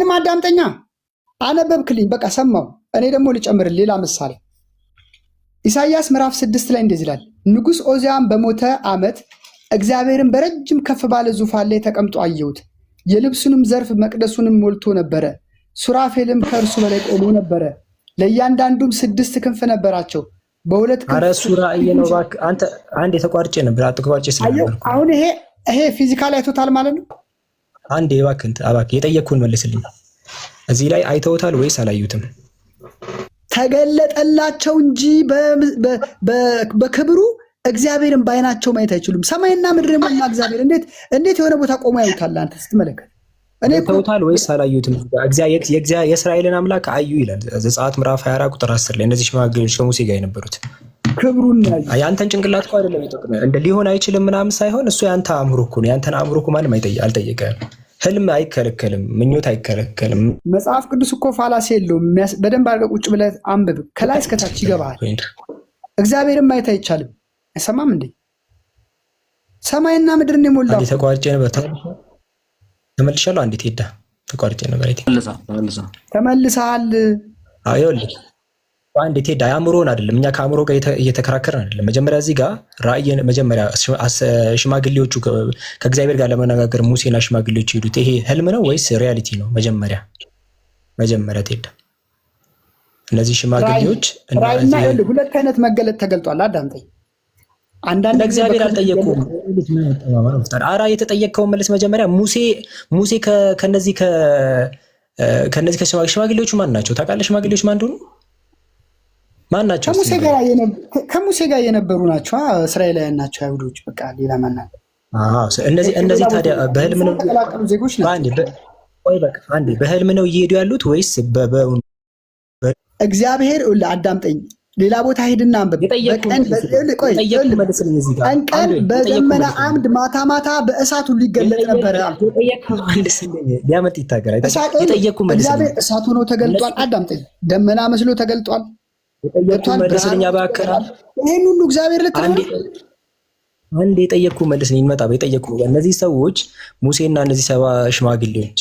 አሁንም አዳምጠኛ አነበብክልኝ በቃ ሰማው። እኔ ደግሞ ልጨምር ሌላ ምሳሌ ኢሳይያስ ምዕራፍ 6 ላይ እንደዚህ ይላል። ንጉሥ ኦዚያን በሞተ ዓመት እግዚአብሔርን በረጅም ከፍ ባለ ዙፋን ላይ ተቀምጦ አየሁት። የልብሱንም ዘርፍ መቅደሱንም ሞልቶ ነበረ። ሱራፌልም ከእርሱ በላይ ቆሞ ነበረ። ለእያንዳንዱም 6 ክንፍ ነበራቸው። በሁለት ክንፍ ሱራ ነው። እባክህ አንተ አንድ የተቋርጬ ነበር አጥቋርጬ ስለነበር አሁን ይሄ ፊዚካል አይቶታል ማለት ነው። አንዴ እባክህ የጠየቅኩህን መልስልኝ። እዚህ ላይ አይተውታል ወይስ አላዩትም? ተገለጠላቸው እንጂ በክብሩ እግዚአብሔርን ባይናቸው ማየት አይችሉም። ሰማይና ምድር የሞላ እግዚአብሔር እንዴት የሆነ ቦታ ቆሞ ያዩታል? አንተ ስትመለከት አይተውታል ወይስ አላዩትም? የእስራኤልን አምላክ አዩ ይላል ዘጸአት ምዕራፍ 24 ቁጥር 10 ላይ እነዚህ ሽማግሌዎች ከሙሴ ጋር የነበሩት ክብሩን ያዩ ያንተን ጭንቅላት እኮ አይደለም ይጠቅም እንደ ሊሆን አይችልም ምናምን ሳይሆን እሱ ያንተ አእምሮ እኮ ነው። ያንተን አእምሮ እኮ ማንም አልጠየቀህም። ህልም አይከለከልም፣ ምኞት አይከለከልም። መጽሐፍ ቅዱስ እኮ ፋላሲ የለውም። በደንብ አድርገህ ቁጭ ብለህ አንብብ፣ ከላይ እስከታች ይገባሃል። እግዚአብሔርን ማየት አይቻልም። አይሰማም እንዴ? ሰማይና ምድርን የሞላው ተቋርጬ ነበር። ተመልሻለሁ። አንዴት ሄዳ ተቋርጬ ነበር። ተመልሰሃል። አይወልህ አንዴት ሄዳ አእምሮን አይደለም። እኛ ከአእምሮ ጋር እየተከራከርን አይደለም። መጀመሪያ እዚህ ጋር ራእይን መጀመሪያ ሽማግሌዎቹ ከእግዚአብሔር ጋር ለመነጋገር ሙሴና ሽማግሌዎቹ ሄዱት። ይሄ ህልም ነው ወይስ ሪያሊቲ ነው? መጀመሪያ ሄዳ እነዚህ ሽማግሌዎች ሁለት አይነት መገለጥ ተገልጧል። አዳምጠኝ። አንዳንድ እግዚአብሔር አልጠየቁም። አራ የተጠየቀውን መልስ መጀመሪያ ሙሴ ከነዚህ ከሽማግሌዎቹ ማን ናቸው ታውቃለህ? ሽማግሌዎች ማን እንደሆኑ ማን ናቸው? ከሙሴ ጋር የነበሩ ናቸው። እስራኤላውያን ናቸው፣ አይሁዶች። በቃ ሌላ ማን አለ? እነዚህ ታዲያ በህልም ነው ዜጎች ናቸው። አንዴ በህልም ነው እየሄዱ ያሉት ወይስ እግዚአብሔር አዳምጠኝ። ሌላ ቦታ ሄድና አንብብ። ቀን በደመና አምድ ማታ በእሳት ሁሉ ይገለጥ ነበረ። እግዚአብሔር እሳት ሆኖ ተገልጧል። አዳምጠኝ። ደመና መስሎ ተገልጧል። ይህን ሁሉ እግዚአብሔር አንድ የጠየቅኩ መልስ ይመጣ። እነዚህ ሰዎች ሙሴና እነዚህ 70 ሽማግሌዎች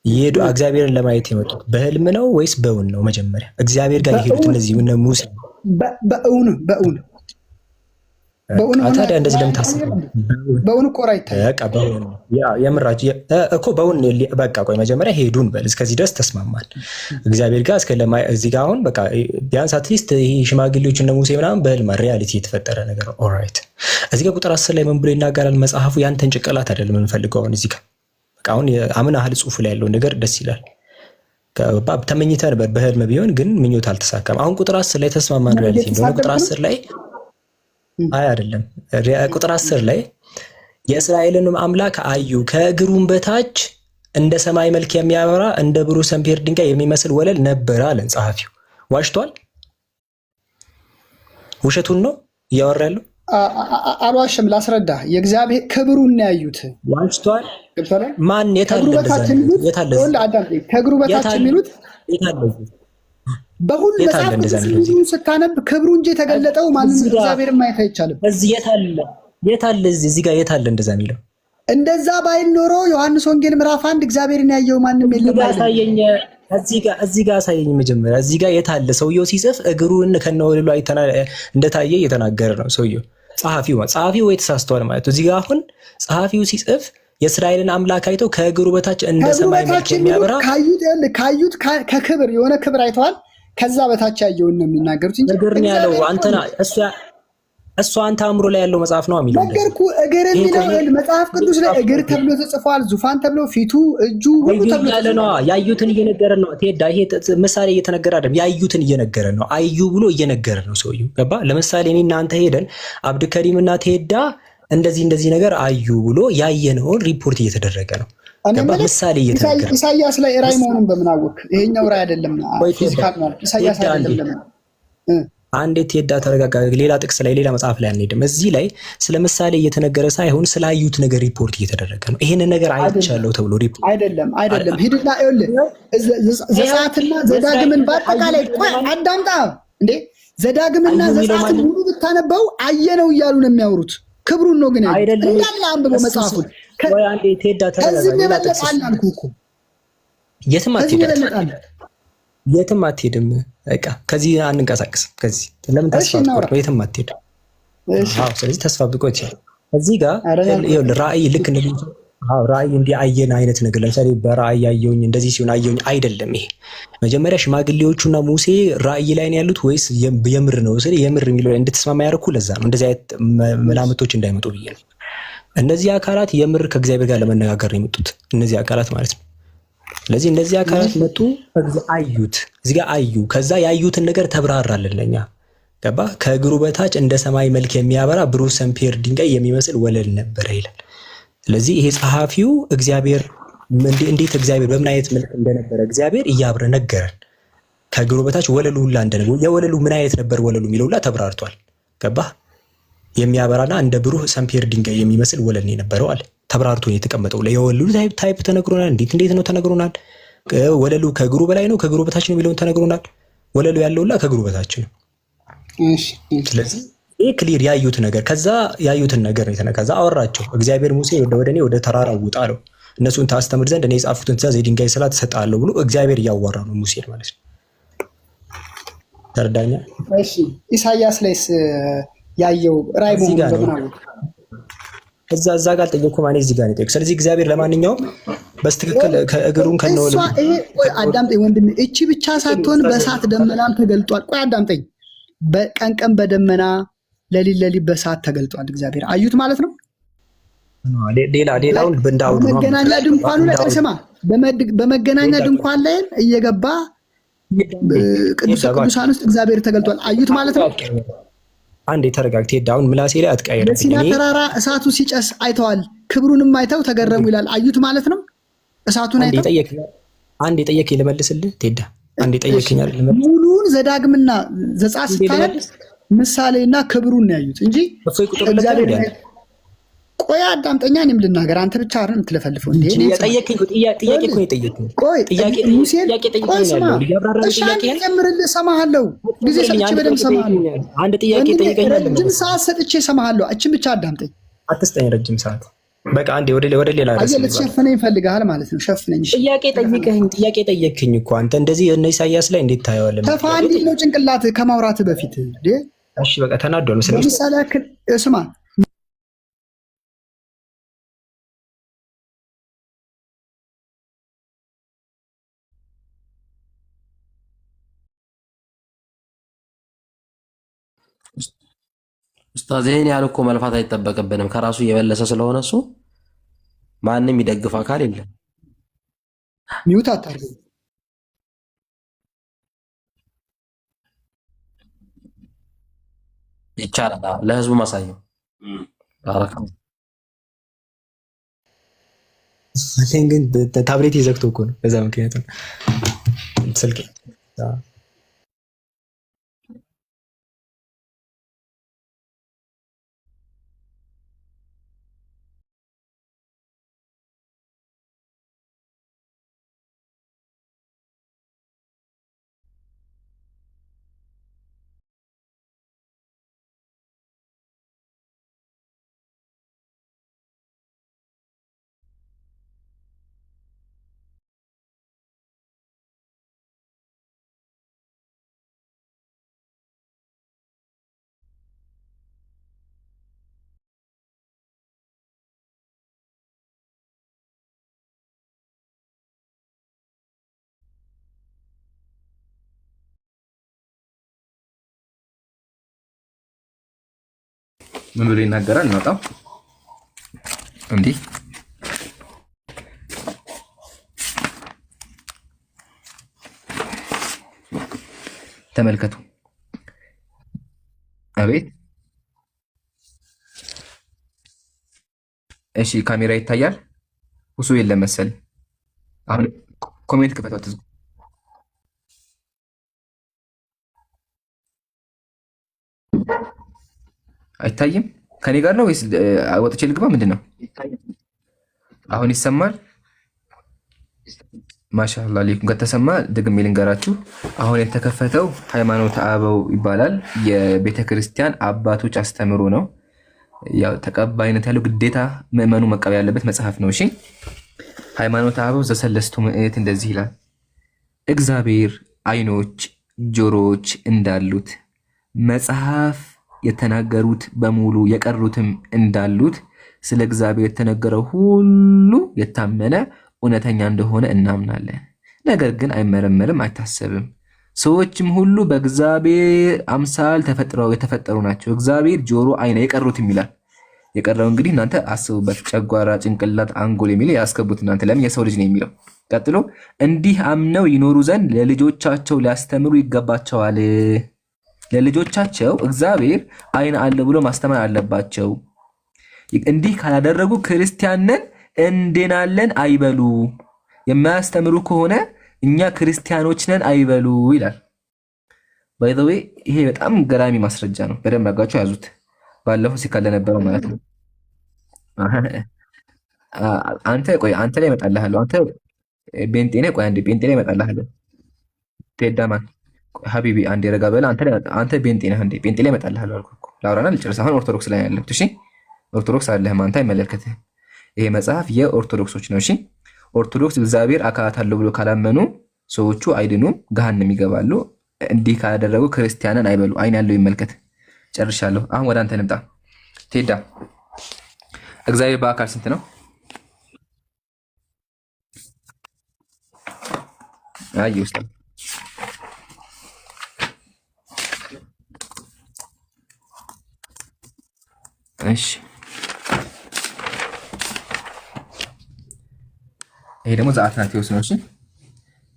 ይሄዱ እግዚአብሔርን ለማየት የመጡት በህልም ነው ወይስ በእውን ነው? መጀመሪያ እግዚአብሔር ጋር የሄዱት እነዚህ ሙሴ በእውን ታዲያ እንደዚህ ለምን ታስባለህ? በእውን እኮ በቃ በእውን የምራችሁ እኮ በእውን በቃ ቆይ መጀመሪያ ሄዱን በል። እስከዚህ ድረስ ተስማማል። እግዚአብሔር ጋር እዚህ ጋር አሁን በቃ ቢያንስ አትሊስት ይሄ ሽማግሌዎች እነ ሙሴ ምናምን በህልም ሪያሊቲ የተፈጠረ ነገር ነው። ኦልራይት እዚህ ጋር ቁጥር 10 ላይ ምን ብሎ ይናገራል መጽሐፉ? ያንተን ጭንቅላት አይደለም የምንፈልገው አሁን እዚህ ጋር በቃ አሁን አምናህል ጽሑፍ ላይ ያለው ነገር ደስ ይላል። ተመኝተህ ነበር በህልም ቢሆን ግን ምኞት አልተሳካም። አሁን ቁጥር 10 ላይ ተስማማን። ሪያሊቲ እንደሆነ ቁጥር 10 ላይ አይደለም ቁጥር 10 ላይ የእስራኤልንም አምላክ አዩ፣ ከእግሩም በታች እንደ ሰማይ መልክ የሚያበራ እንደ ብሩህ ሰንፔር ድንጋይ የሚመስል ወለል ነበረ አለን ጸሐፊው። ዋሽቷል? ውሸቱን ነው እያወራ ያለው? አልዋሽም። ላስረዳ። የእግዚአብሔር ክብሩን ያዩት። ዋሽቷል? ማን የታለ? ከእግሩ በታች የሚሉት በሁሉ መጽሐፍ ስታነብ ክብሩ እንጂ የተገለጠው ማንም እግዚአብሔርን ማየት አይቻልም። የታለ? እዚህ ጋር የታለ እንደዛ የሚለው? እንደዛ ባይል ኖሮ ዮሐንስ ወንጌል ምዕራፍ 1 እግዚአብሔርን ያየው ማንም የለም። እዚህ ጋር አሳየኝ መጀመሪያ። እዚህ ጋር የታለ? ሰውየው ሲጽፍ እግሩን ከነወለሉ እንደታየ እየተናገረ ነው ሰውየው። ጸሐፊው ወይ ተሳስቷል ማለት ነው። እዚህ ጋር አሁን ጸሐፊው ሲጽፍ የእስራኤልን አምላክ አይተው ከእግሩ በታች እንደ ሰማይ መልክ የሚያበራ ካዩት ከክብር የሆነ ክብር አይተዋል። ከዛ በታች ያየውን ነው የሚናገሩት እንጂ እግር ነው ያለው። እሱ አንተ አእምሮ ላይ ያለው መጽሐፍ ነው የሚለው ነገርኩ። እግር የሚለው መጽሐፍ ቅዱስ ላይ እግር ተብሎ ተጽፏል። ዙፋን ተብሎ ፊቱ፣ እጁ ሁሉ ተብሎ ያለ ነው። ያዩትን እየነገረ ነው። ቴዳ ይሄ ምሳሌ እየተነገረ አይደለም። ያዩትን እየነገረ ነው። አዩ ብሎ እየነገረ ነው ሰውየው። ገባ? ለምሳሌ እኔ እና አንተ ሄደን አብዱከሪም እና ቴዳ እንደዚህ ነገር አዩ ብሎ ያየነውን ሪፖርት እየተደረገ ነው። ምሳሌ እየተነገረ ኢሳያስ ላይ ራይ መሆኑን በምን አወቅ? ይሄኛው ራይ አይደለም። ኢሳያስ አይደለም። አንዴ ቴዳ ተረጋጋ። ሌላ ጥቅስ ላይ ሌላ መጽሐፍ ላይ አንሄድም። እዚህ ላይ ስለ ምሳሌ እየተነገረ ሳይሆን ስላዩት ነገር ሪፖርት እየተደረገ ነው። ይሄንን ነገር አይቻለሁ ተብሎ ሪፖርት አይደለም። ሂድና ዘጸአትና ዘዳግምን በአጠቃላይ አዳምጣ እንዴ። ዘዳግምና ዘጸአትን ሙሉ ብታነበው አየነው እያሉ ነው የሚያወሩት። ክብሩን ነው ግን እንዳለ አንብቦ መጽሐፉን። ወይ አንዴ ቴዳ ተረጋጋ። ከዚህ የበለጠ አላልኩህ እኮ የትም አትሄድም፣ የትም አትሄድም። በቃ ከዚህ አንንቀሳቀስም። ከዚህ ለምን ተስፋ ብቆርጥ ነው? የትም አትሄድም። አዎ፣ ስለዚህ ተስፋ ብቆርጥ ይችላል። እዚህ ጋር ራእይ ልክ እንደዚህ ራእይ እንዲህ አየን አይነት ነገር ለምሳሌ በራእይ አየሁኝ እንደዚህ ሲሆን አየሁኝ አይደለም። ይሄ መጀመሪያ ሽማግሌዎቹና ሙሴ ራእይ ላይ ነው ያሉት ወይስ የምር ነው? ስለ የምር የሚለው እንድትስማማ ያደረኩ ለዛ ነው። እንደዚህ አይነት መላምቶች እንዳይመጡ ብዬ ነው። እነዚህ አካላት የምር ከእግዚአብሔር ጋር ለመነጋገር ነው የመጡት፣ እነዚህ አካላት ማለት ነው። ስለዚህ እነዚህ አካላት መጡ፣ አዩት፣ እዚህ ጋር አዩ። ከዛ ያዩትን ነገር ተብራራልን ለኛ። ገባ? ከእግሩ በታች እንደ ሰማይ መልክ የሚያበራ ብሩህ ሰንፔር ድንጋይ የሚመስል ወለል ነበረ ይላል። ስለዚህ ይሄ ጸሐፊው እግዚአብሔር እንዴት እግዚአብሔር በምን አይነት መልክ እንደነበረ እግዚአብሔር እያብረ ነገረን። ከእግሩ በታች ወለሉ ሁላ እንደነበረ የወለሉ ምን አይነት ነበር ወለሉ የሚለው ሁላ ተብራርቷል። ገባ? የሚያበራና እንደ ብሩህ ሰንፔር ድንጋይ የሚመስል ወለል ነው የነበረው አለ። ተብራርቶ ነው የተቀመጠው። የወለሉ ታይፕ ተነግሮናል። እንዴት ነው ተነግሮናል። ወለሉ ከእግሩ በላይ ነው ከእግሩ በታች ነው የሚለውን ተነግሮናል። ወለሉ ያለውላ ከእግሩ በታች ነው። ስለዚህ ይህ ክሊር ያዩት ነገር ከዛ ያዩትን ነገር ነው የተነገረው። ከዛ አወራቸው እግዚአብሔር ሙሴ ወደ እኔ ወደ ተራራው ውጣ አለው። እነሱን ታስተምር ዘንድ እኔ የጻፉትን ትእዛዝ የድንጋይ ስላት እሰጥሃለሁ ብሎ እግዚአብሔር እያዋራ ነው ሙሴን ማለት ነው። ተረዳኛ? እሺ ኢሳያስ ላይስ ያየው ራእይ ነው እዛ ጋር ጠየቅኩ ማለት እዚህ ጋር ነው። ስለዚህ እግዚአብሔር ለማንኛውም በስትክክል ከእግሩን ከነወለ ቆይ አዳምጠኝ ወንድሜ፣ እቺ ብቻ ሳትሆን በእሳት ደመናም ተገልጧል። ቆይ አዳምጠኝ፣ በቀን በደመና ሌሊት በእሳት ተገልጧል። እግዚአብሔር አዩት ማለት ነው። ሌላውን በእንዳው ነው በመገናኛ ድንኳኑ ላይ ስማ፣ በመገናኛ ድንኳን ላይ እየገባ ቅዱሳን ውስጥ እግዚአብሔር ተገልጧል። አዩት ማለት ነው። አንዴ ተረጋግተህ ዳውን ምላሴ ላይ አትቀየር። በሲና ተራራ እሳቱ ሲጨስ አይተዋል፣ ክብሩንም አይተው ተገረሙ ይላል። አዩት ማለት ነው። እሳቱን አይተው አንዴ ጠየቀኝ ልመልስልህ። ቴዳ አንዴ ጠየቀኛል ልመልስ። ሙሉን ዘዳግምና ዘጸአት ስታነብ ምሳሌና ክብሩን ነው ያዩት እንጂ እግዚአብሔር ቆይ አዳምጠኛ፣ እኔም ልናገር፣ አንተ ብቻ አይደል የምትለፈልፈው እንዴ? ጠየቀኝ ጥያቄ እኮ ነው የጠየቀኝ። ቆይ ስማ፣ እሺ አንዴ ጀምርልህ፣ እሰማሃለሁ። ጊዜ ሰጥቼ በደምብ እሰማሃለሁ። አንድ ጥያቄ ጠይቀኛል። ረጅም ሰዓት ሰጥቼ እሰማሃለሁ። እችን ብቻ አዳምጠኝ። አትስጠኝ ረጅም ሰዓት። በቃ አንዴ ወደ ሌላ ርዕስ ልትሸፍነኝ ፈልገሃል ማለት ነው። ሸፍነኝ። ጥያቄ ጠየቀኝ እኮ አንተ። እንደዚህ እነ ኢሳያስ ላይ እንዴት ታየዋለህ? ተፋ እንዴት ነው ጭንቅላት ከማውራት በፊት እንዴ? እሺ በቃ ተናዷል መሰለኝ። ለምሳሌ ያክል ስማ ኡስታዝ፣ ይሄን ያህል እኮ መልፋት አይጠበቅብንም። ከራሱ እየመለሰ ስለሆነ እሱ ማንም ይደግፍ አካል የለም። ሚውት አታርጉ። ይቻላል ለህዝቡ ማሳየው። ግን ታብሌት ይዘግቶ እኮ ነው። በዛ ምክንያት ነው ስልኬ ምን ብሎ ይናገራል? እንወጣው እንዲህ ተመልከቱ። አቤት እሺ፣ ካሜራ ይታያል። እሱ የለም መሰለኝ። አሁን ኮሜንት ክፈቱ። አትዝጉ። አይታይም? ከኔ ጋር ነው ወይስ ወጥቼ ልግባ? ምንድን ነው? አሁን ይሰማል? ማሻአላህ አለይኩም። ከተሰማ ደግሜ ልንገራችሁ። አሁን የተከፈተው ሃይማኖተ አበው ይባላል። የቤተ ክርስቲያን አባቶች አስተምሮ ነው። ያው ተቀባይነት ያለው ግዴታ ምዕመኑ መቀበል ያለበት መጽሐፍ ነው። እሺ ሃይማኖተ አበው ዘሰለስቱ ምዕት እንደዚህ ይላል። እግዚአብሔር ዓይኖች ጆሮዎች እንዳሉት መጽሐፍ የተናገሩት በሙሉ የቀሩትም እንዳሉት ስለ እግዚአብሔር የተነገረው ሁሉ የታመነ እውነተኛ እንደሆነ እናምናለን። ነገር ግን አይመረመርም፣ አይታሰብም። ሰዎችም ሁሉ በእግዚአብሔር አምሳል የተፈጠሩ ናቸው። እግዚአብሔር ጆሮ፣ ዓይን የቀሩትም ይላል። የቀረው እንግዲህ እናንተ አስቡበት። ጨጓራ፣ ጭንቅላት፣ አንጎል የሚለው ያስገቡት እናንተ። ለምን የሰው ልጅ ነው የሚለው። ቀጥሎ እንዲህ አምነው ይኖሩ ዘንድ ለልጆቻቸው ሊያስተምሩ ይገባቸዋል። ለልጆቻቸው እግዚአብሔር ዓይን አለ ብሎ ማስተማር አለባቸው። እንዲህ ካላደረጉ ክርስቲያንን እንድናለን አይበሉ። የማያስተምሩ ከሆነ እኛ ክርስቲያኖች ነን አይበሉ ይላል። ባይ ዘ ዌይ ይሄ በጣም ገራሚ ማስረጃ ነው። በደንብ አጋችሁ ያዙት። ባለፈው ሲካለ ነበረው ማለት ነው። አንተ ቆይ አንተ ላይ እመጣልሃለሁ። አንተ ቤንጤ ነህ። ቆይ አንዴ ቤንጤ ላይ እመጣልሃለሁ። ቴዳማን ሀቢቢ አንዴ ረጋ በል። አንተ ቤንጤ ነህ። አንዴ ቤንጤ ላይ እመጣልሃለሁ አልኩህ እኮ። ላውራና ልጨርስ። አሁን ኦርቶዶክስ ላይ ያለሁት። እሺ ኦርቶዶክስ አለህም አንተ አይመለከትህም። ይሄ መጽሐፍ የኦርቶዶክሶች ነው። እሺ ኦርቶዶክስ እግዚአብሔር አካላት አለው ብሎ ካላመኑ ሰዎቹ አይድኑም፣ ገሃነም ይገባሉ። እንዲህ ካላደረጉ ክርስቲያንን አይበሉ። ዓይን ያለው ይመልከት። ጨርሻለሁ። አሁን ወደ አንተ ልምጣ። ቴዳ እግዚአብሔር በአካል ስንት ነው? አይ ውስጥ እሺ፣ ይሄ ደግሞ ዘአትናቴዎስ ነው። እሺ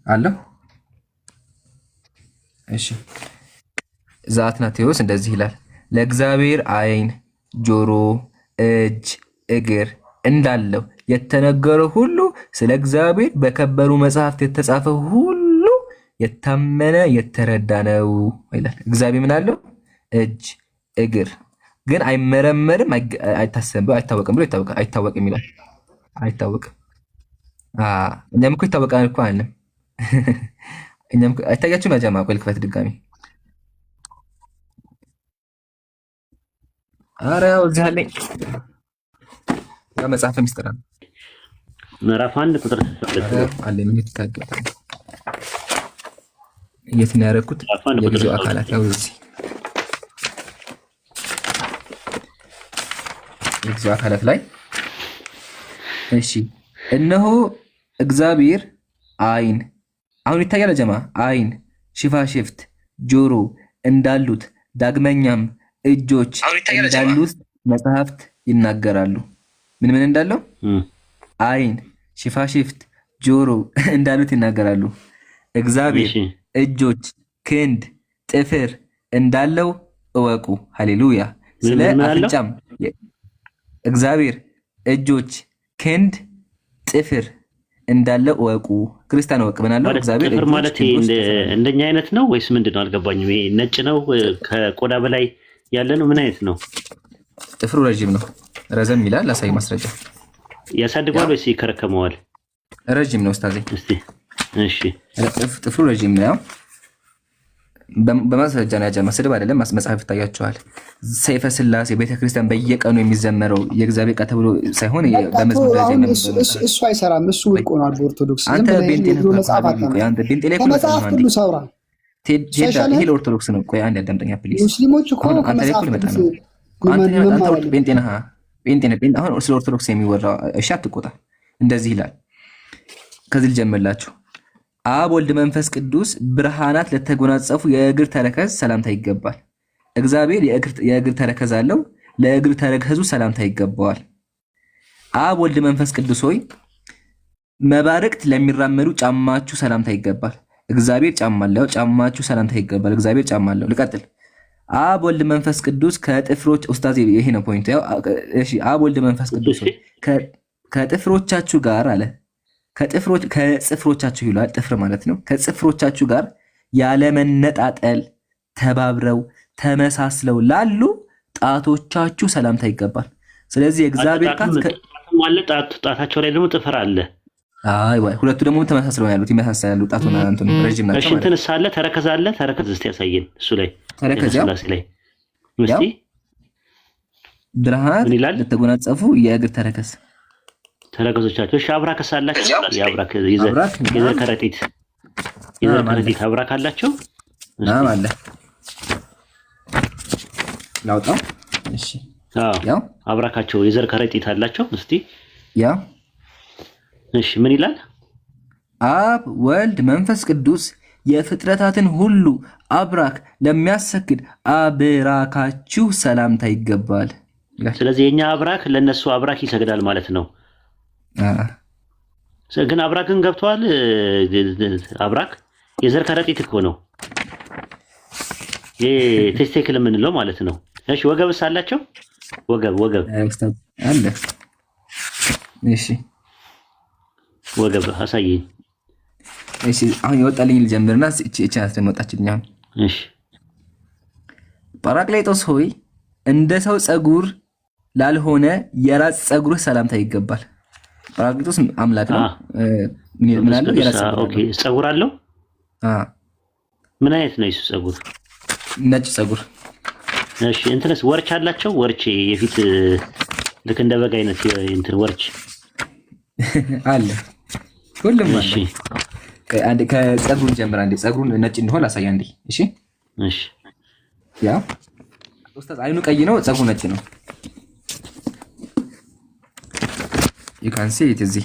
አለው። እሺ ዘአትናቴዎስ እንደዚህ ይላል። ለእግዚአብሔር ዓይን፣ ጆሮ፣ እጅ፣ እግር እንዳለው የተነገረው ሁሉ ስለ እግዚአብሔር በከበሩ መጽሐፍት የተጻፈው ሁሉ የታመነ የተረዳ ነው ይላል። እግዚአብሔር ምን አለው? እጅ፣ እግር ግን አይመረመርም፣ አይታሰብም፣ አይታወቅም ብሎ አይታወቅም ይላል። አይታወቅም። እኛም እኮ ይታወቃል እኮ አለም። እኛም አይታያችሁም? ያጀማ ቆይ ልክፈት ድጋሚ። ኧረ ያው እዚህ አለኝ። ያው መጽሐፈ ሚስጥር ነው ምዕራፍ 1 ቁጥር 6 አለ። ምን ይታገታል? የት ነው ያደረኩት? የጊዜው አካላት ያው እዚህ የጊዜው አካላት ላይ እሺ። እነሆ እግዚአብሔር ዓይን አሁን ይታያል ጀማ። ዓይን፣ ሽፋሽፍት፣ ጆሮ እንዳሉት ዳግመኛም እጆች እንዳሉት መጽሐፍት ይናገራሉ። ምን ምን እንዳለው? ዓይን፣ ሽፋሽፍት፣ ጆሮ እንዳሉት ይናገራሉ። እግዚአብሔር እጆች፣ ክንድ፣ ጥፍር እንዳለው እወቁ። ሃሌሉያ። ስለ አፍንጫም እግዚአብሔር እጆች፣ ክንድ፣ ጥፍር እንዳለ እወቁ። ክርስቲያን እወቅ ብናለው እግዚአብሔር ጥፍር ማለት እንደኛ አይነት ነው ወይስ ምንድነው? አልገባኝም። ይሄ ነጭ ነው ከቆዳ በላይ ያለ ነው? ምን አይነት ነው? ጥፍሩ ረጅም ነው፣ ረዘም ይላል። አሳይ ማስረጃ። ያሳድገዋል ወይስ ይከረከመዋል? ረጅም ነው ኡስታዝ። እስቲ እሺ፣ ጥፍሩ ረጅም ነው። በማስረጃ ነው ያጀማ፣ ስድብ አይደለም። መጽሐፍ ይታያቸዋል። ሰይፈ ስላሴ ቤተክርስቲያን በየቀኑ የሚዘመረው የእግዚአብሔር ቃል ተብሎ ሳይሆን በመዝሙር ደረጃ እሱ አይሰራም። እሱ ውድቅ ሆኗል በኦርቶዶክስ። አንተ ቤንጤ ነህ። አንተ ቤንጤ ላይ ከመጽሐፍ ቅዱስ አውራ። ይሄ ለኦርቶዶክስ ነው። ቆይ አንድ ያዳምጠኛ ፕሊዝ። ሙስሊሞች እኮ ከመጽሐፍ ቅዱስ አንተ ቤንጤ ነህ። አሁን ስለ ኦርቶዶክስ የሚወራ እሺ፣ አትቆጣ። እንደዚህ ይላል። ከዚህ ልጀምርላችሁ። አብ ወልድ መንፈስ ቅዱስ ብርሃናት ለተጎናጸፉ የእግር ተረከዝ ሰላምታ ይገባል። እግዚአብሔር የእግር ተረከዝ አለው፣ ለእግር ተረከዙ ሰላምታ ይገባዋል። አብ ወልድ መንፈስ ቅዱስ ሆይ መባረቅት ለሚራመዱ ጫማችሁ ሰላምታ ይገባል። እግዚአብሔር ጫማ አለው፣ ጫማችሁ ሰላምታ ይገባል። እግዚአብሔር ጫማ አለው። ልቀጥል። አብ ወልድ መንፈስ ቅዱስ ከጥፍሮች ኡስታዝ፣ ይሄ ነው ፖይንቱ። እሺ አብ ወልድ መንፈስ ቅዱስ ሆይ ከጥፍሮቻችሁ ጋር አለ ከጽፍሮቻችሁ ይላል። ጥፍር ማለት ነው። ከጽፍሮቻችሁ ጋር ያለመነጣጠል ተባብረው ተመሳስለው ላሉ ጣቶቻችሁ ሰላምታ ይገባል። ስለዚህ የእግዚአብሔር ጣታቸው ላይ ደግሞ ጥፍር አለ። አይ ወይ ሁለቱ ደግሞ ተመሳስለው ያሉት ይመሳሰላሉ። ጣቱና እንትን ረጅም ናቸው። እሺ እንትን ሳለ ተረከዝ አለ። ተረከዝ እስቲ ያሳየን። እሱ ላይ ተረከዝ ላይ እስቲ ብርሃን ለተጎናጸፉ የእግር ተረከዝ ተረከዞቻቸው። እሺ አብራክስ አላቸው? የአብራክ የዘር ከረጢት አብራክ አላቸው? አለ ላውጣው። እሺ ያው አብራካቸው የዘር ከረጢት አላቸው። እስቲ ያው እሺ ምን ይላል? አብ ወልድ መንፈስ ቅዱስ የፍጥረታትን ሁሉ አብራክ ለሚያሰግድ አብራካችሁ ሰላምታ ይገባል። ስለዚህ የኛ አብራክ ለነሱ አብራክ ይሰግዳል ማለት ነው። ግን አብራክን ገብቷል። አብራክ የዘር ከረጢት እኮ ነው። ቴስቴክል የምንለው ማለት ነው። እሺ ወገብስ አላቸው? ወገብ አለ። እሺ ወገብ አሳየኝ። እሺ አሁን ይወጣልኝ ልጀምርና እቺ አስተን ወጣችልኝ። አሁን እሺ ጳራቅሊጦስ ሆይ እንደ ሰው ጸጉር ላልሆነ የራስ ጸጉርህ ሰላምታ ይገባል። ጳራቅሊጦስ አምላክ ነው። ምን አለው? የራስ ጸጉር። ኦኬ ጸጉር አለው። ምን አይነት ነው እሱ ጸጉር? ነጭ ጸጉር። እሺ እንትነስ ወርች አላቸው? ወርች የፊት ልክ እንደ በግ አይነት እንትን ወርች አለ። ሁሉም አለ። አንዴ ከጸጉሩ ጀምር። አንዴ ጸጉሩን ነጭ እንደሆነ አሳይ አንዴ። እሺ እሺ ያ ኡስታዝ አይኑ ቀይ ነው፣ ጸጉሩ ነጭ ነው። you can see it እዚህ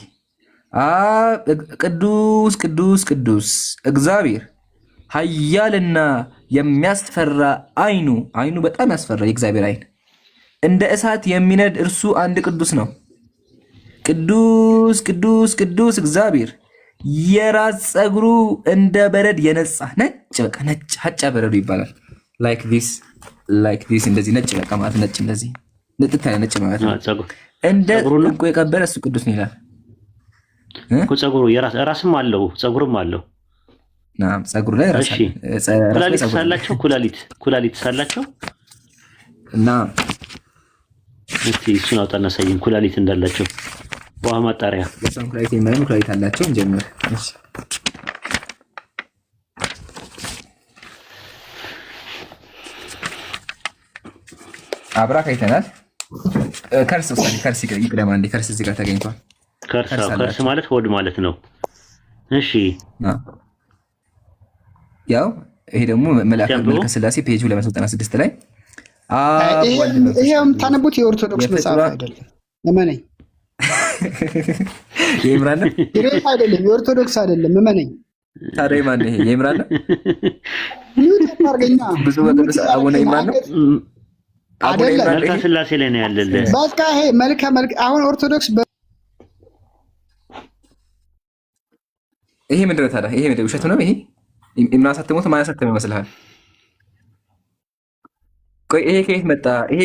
ቅዱስ ቅዱስ ቅዱስ እግዚአብሔር ኃያልና የሚያስፈራ አይኑ በጣም ያስፈራ የእግዚአብሔር አይን እንደ እሳት የሚነድ እርሱ አንድ ቅዱስ ነው። ቅዱስ ቅዱስ ቅዱስ እግዚአብሔር የራስ ጸጉሩ እንደ በረድ የነጻ ነጭ በቃ ነጭ ሀጫ በረዶ ይባላል። like this እንደዚህ ነጭ በቃ ማለት ነጭ እንደዚህ ንጥት ያለ ነጭ ማለት ነው። እንደ ዕንቁ የከበረ እሱ ቅዱስ ነው ይላል እኮ። ጸጉሩ ራስም አለው ጸጉርም አለው። ናም ጸጉሩ ላይ ራስ ኩላሊት ሳላቸው ኩላሊት ሳላቸው እና እስቲ እሱን አውጣና ሳይን ኩላሊት እንዳላቸው ውሃ ማጣሪያ ለሰም ኩላሊት አላቸው። እንጀምር። እሺ አብራክ አይተናል። ከርስ ይቅደም አንዴ። ከርስ እዚህ ጋር ተገኝቷል። ከርስ ማለት ሆድ ማለት ነው። እሺ ያው ይሄ ደግሞ መልከ ስላሴ ፔጅ 296 ላይ ይሄም ታነቡት የኦርቶዶክስ መጽሐፍ አይደለም። እመነኝ። የኢምራን ነው አይደለም፣ የኦርቶዶክስ አይደለም። እመነኝ። ታዲያ ማን ይሄ የኢምራን ነው? ኒውተን አርገኛ ብዙ ወቅት አቡነ ኢምራን ነው አይደለም። መልከ ስላሴ ላይ ነው ያለልህ። በቃ ይሄ መልከ አሁን ኦርቶዶክስ ይሄ ምንድን ነው ታዲያ? ይሄ ምንድን ውሸት ነው? ይሄ ኢምራን ሳትሞት ማን ያሳተመ ይመስልሃል? ቆይ ይሄ ከየት መጣ? ይሄ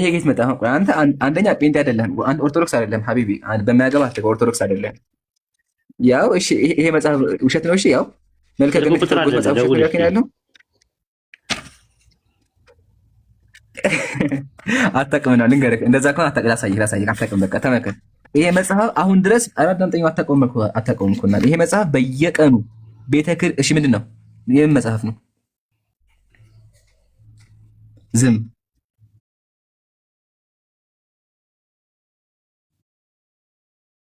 ከየት መጣ? ቆይ አንተ አንደኛ ጴንጤ አይደለም፣ አንድ ኦርቶዶክስ አይደለም ሀቢቢ፣ በማያገባ አትገባ፣ ኦርቶዶክስ አይደለም። ያው እሺ ይሄ መጽሐፍ ውሸት ነው። እሺ ያው መልከ ግን መጽሐፍ ውሸት ነው ያለው። አታውቅም ነው ልንገርህ። እንደዛ ከሆነ ላሳይህ አታውቅም። በቃ ተመከር። ይሄ መጽሐፍ አሁን ድረስ አራዳምጠኝ አታውቀውም እኮ እና ይሄ መጽሐፍ በየቀኑ እሺ ምንድን ነው? ይሄ መጽሐፍ ነው። ዝም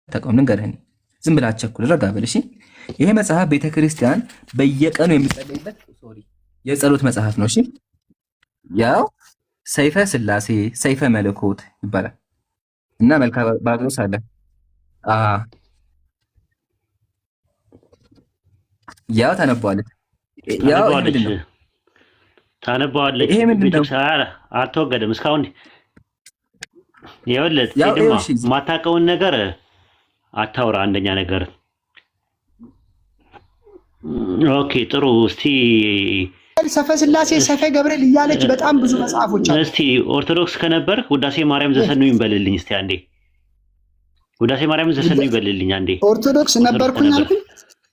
ተቆም ልንገርህ። ዝም ብለህ አትቸኩል፣ ረጋ በል እሺ። ይሄ መጽሐፍ ቤተክርስቲያን በየቀኑ የሚጸለይበት የጸሎት መጽሐፍ ነው። እሺ ያው ሰይፈ ስላሴ ሰይፈ መለኮት ይባላል እና መልካ ባቅሎስ አለ። ያው ታነባዋለህ። ያው ምንድን ነው ታነባዋለህ? ይሄ ምንድን ነው? አልተወገደም እስካሁን። ይኸውልህ ማታውቀውን ነገር አታውራ። አንደኛ ነገር ኦኬ ጥሩ። እስቲ ሰፈ ስላሴ ሰፈ ገብርኤል እያለች በጣም ብዙ መጽሐፎች አሉ። እስቲ ኦርቶዶክስ ከነበር ውዳሴ ማርያም ዘሰኑኝ በልልኝ እስቲ አንዴ። ውዳሴ ማርያም ዘሰኑኝ በልልኝ አንዴ። ኦርቶዶክስ ነበርኩኝ አልኩኝ።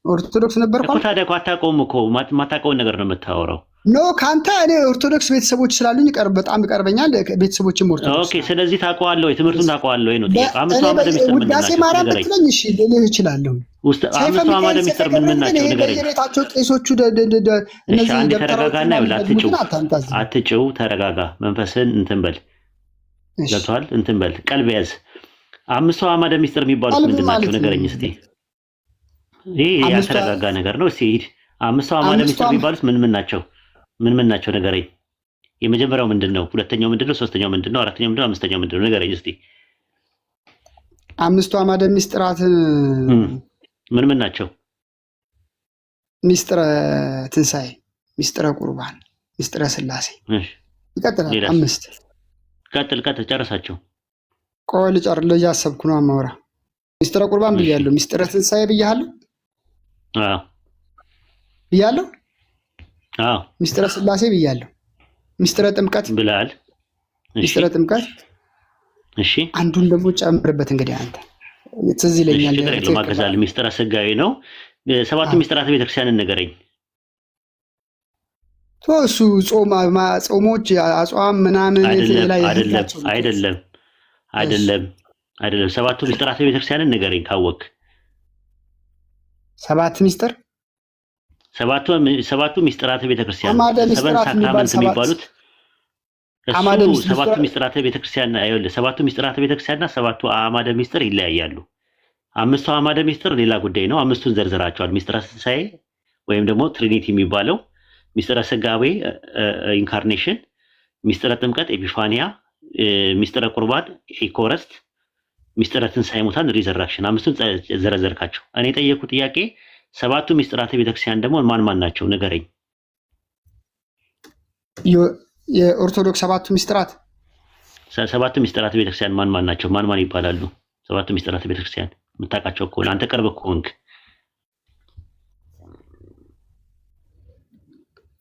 ኦርቶዶክስ ነበርኩ እኮ። ታዲያ እኮ አታውቀውም እኮ ማታውቀውን ነገር ነው የምታወራው። ኖ ካንተ እኔ ኦርቶዶክስ ቤተሰቦች ስላሉኝ በጣም ይቀርበኛል። ቤተሰቦችም ኦርቶዶክስ። ኦኬ ስለዚህ ታውቀዋለህ ወይ? ትምህርቱን ታውቀዋለህ ወይ ነው ጥያቄ። አምስቱ አማደ ሚስጥር ምን ውዳሴ ማርያም ብትለኝ እሺ ልልህ እችላለሁ። አምስቱ አማደ ሚስጥር ምን ናቸው ንገረኝ። ቤታቸው ቄሶቹ እነዚህ ተረጋጋና አትጭው፣ ተረጋጋ። መንፈስን እንትን በል ገብቶሃል? እንትን በል ቀልብ ያዝ። አምስቱ አዕማደ ምስጢር የሚባሉት ምንድን ናቸው? ንገረኝ እስቲ። ይሄ ያልተረጋጋ ነገር ነው። እስቲ ሂድ። አምስቱ አዕማደ ምስጢር የሚባሉት ምን ናቸው? ምን ናቸው? ንገረኝ። የመጀመሪያው ምንድን ነው? ሁለተኛው ምንድን ነው? ሶስተኛው ምንድን ነው? አራተኛው ምንድን ነው? አምስተኛው ምንድን ነው? ንገረኝ እስቲ። አምስቱ አዕማደ ምስጢራት ምን ናቸው? ምስጢረ ትንሣኤ፣ ምስጢረ ቁርባን፣ ምስጢረ ሥላሴ። ይቀጥላል። 5 ቀጥል ጨርሳቸው። ቆይ ልጨርስ፣ እያሰብኩ ነው። አማውራ ምስጢረ ቁርባን ብያለሁ፣ ምስጢረ ትንሣኤ ብያለሁ። ምስጢረ ሥላሴ ብያለሁ፣ ምስጢረ ጥምቀት ብለሃል። ምስጢረ ጥምቀት። እሺ አንዱን ደግሞ ጨምርበት። እንግዲህ አንተ ትዝ ይለኛል። ማገዛል ምስጢረ ሥጋዌ ነው። ሰባቱ ምስጢራተ ቤተክርስቲያንን ንገረኝ። እሱ ጾሞች፣ አጽዋም ምናምን አይደለም። ሰባቱ ምስጢራተ ቤተክርስቲያንን ንገረኝ ካወቅ። ሰባቱ ምስጢራተ ቤተክርስቲያን ሰበን ሳክራመንት የሚባሉት ሰባቱ ምስጢራተ ቤተክርስቲያን አይደለም። ሰባቱ ምስጢራተ ቤተክርስቲያንና ሰባቱ አዕማደ ምስጢር ይለያያሉ። አምስቱ አዕማደ ምስጢር ሌላ ጉዳይ ነው። አምስቱን ዘርዝራቸዋል። ምስጢረ ትንሣኤ ወይም ደግሞ ትሪኒቲ የሚባለው፣ ምስጢረ ሥጋዌ ኢንካርኔሽን፣ ምስጢረ ጥምቀት ኤፒፋኒያ፣ ምስጢረ ቁርባን ኢኮረስት፣ ምስጢረ ትንሣኤ ሙታን ሪዘራክሽን። አምስቱን ዘረዘርካቸው። እኔ የጠየኩ ጥያቄ ሰባቱ ምስጢራተ ቤተክርስቲያን ደግሞ ማን ናቸው? ንገረኝ። የኦርቶዶክስ ሰባቱ ምስጢራት ቤተክርስቲያን ማን ናቸው? ማን ይባላሉ? ሰባቱ ምስጢራተ ቤተክርስቲያን የምታውቃቸው ከሆነ አንተ ቅርብ ከሆንክ።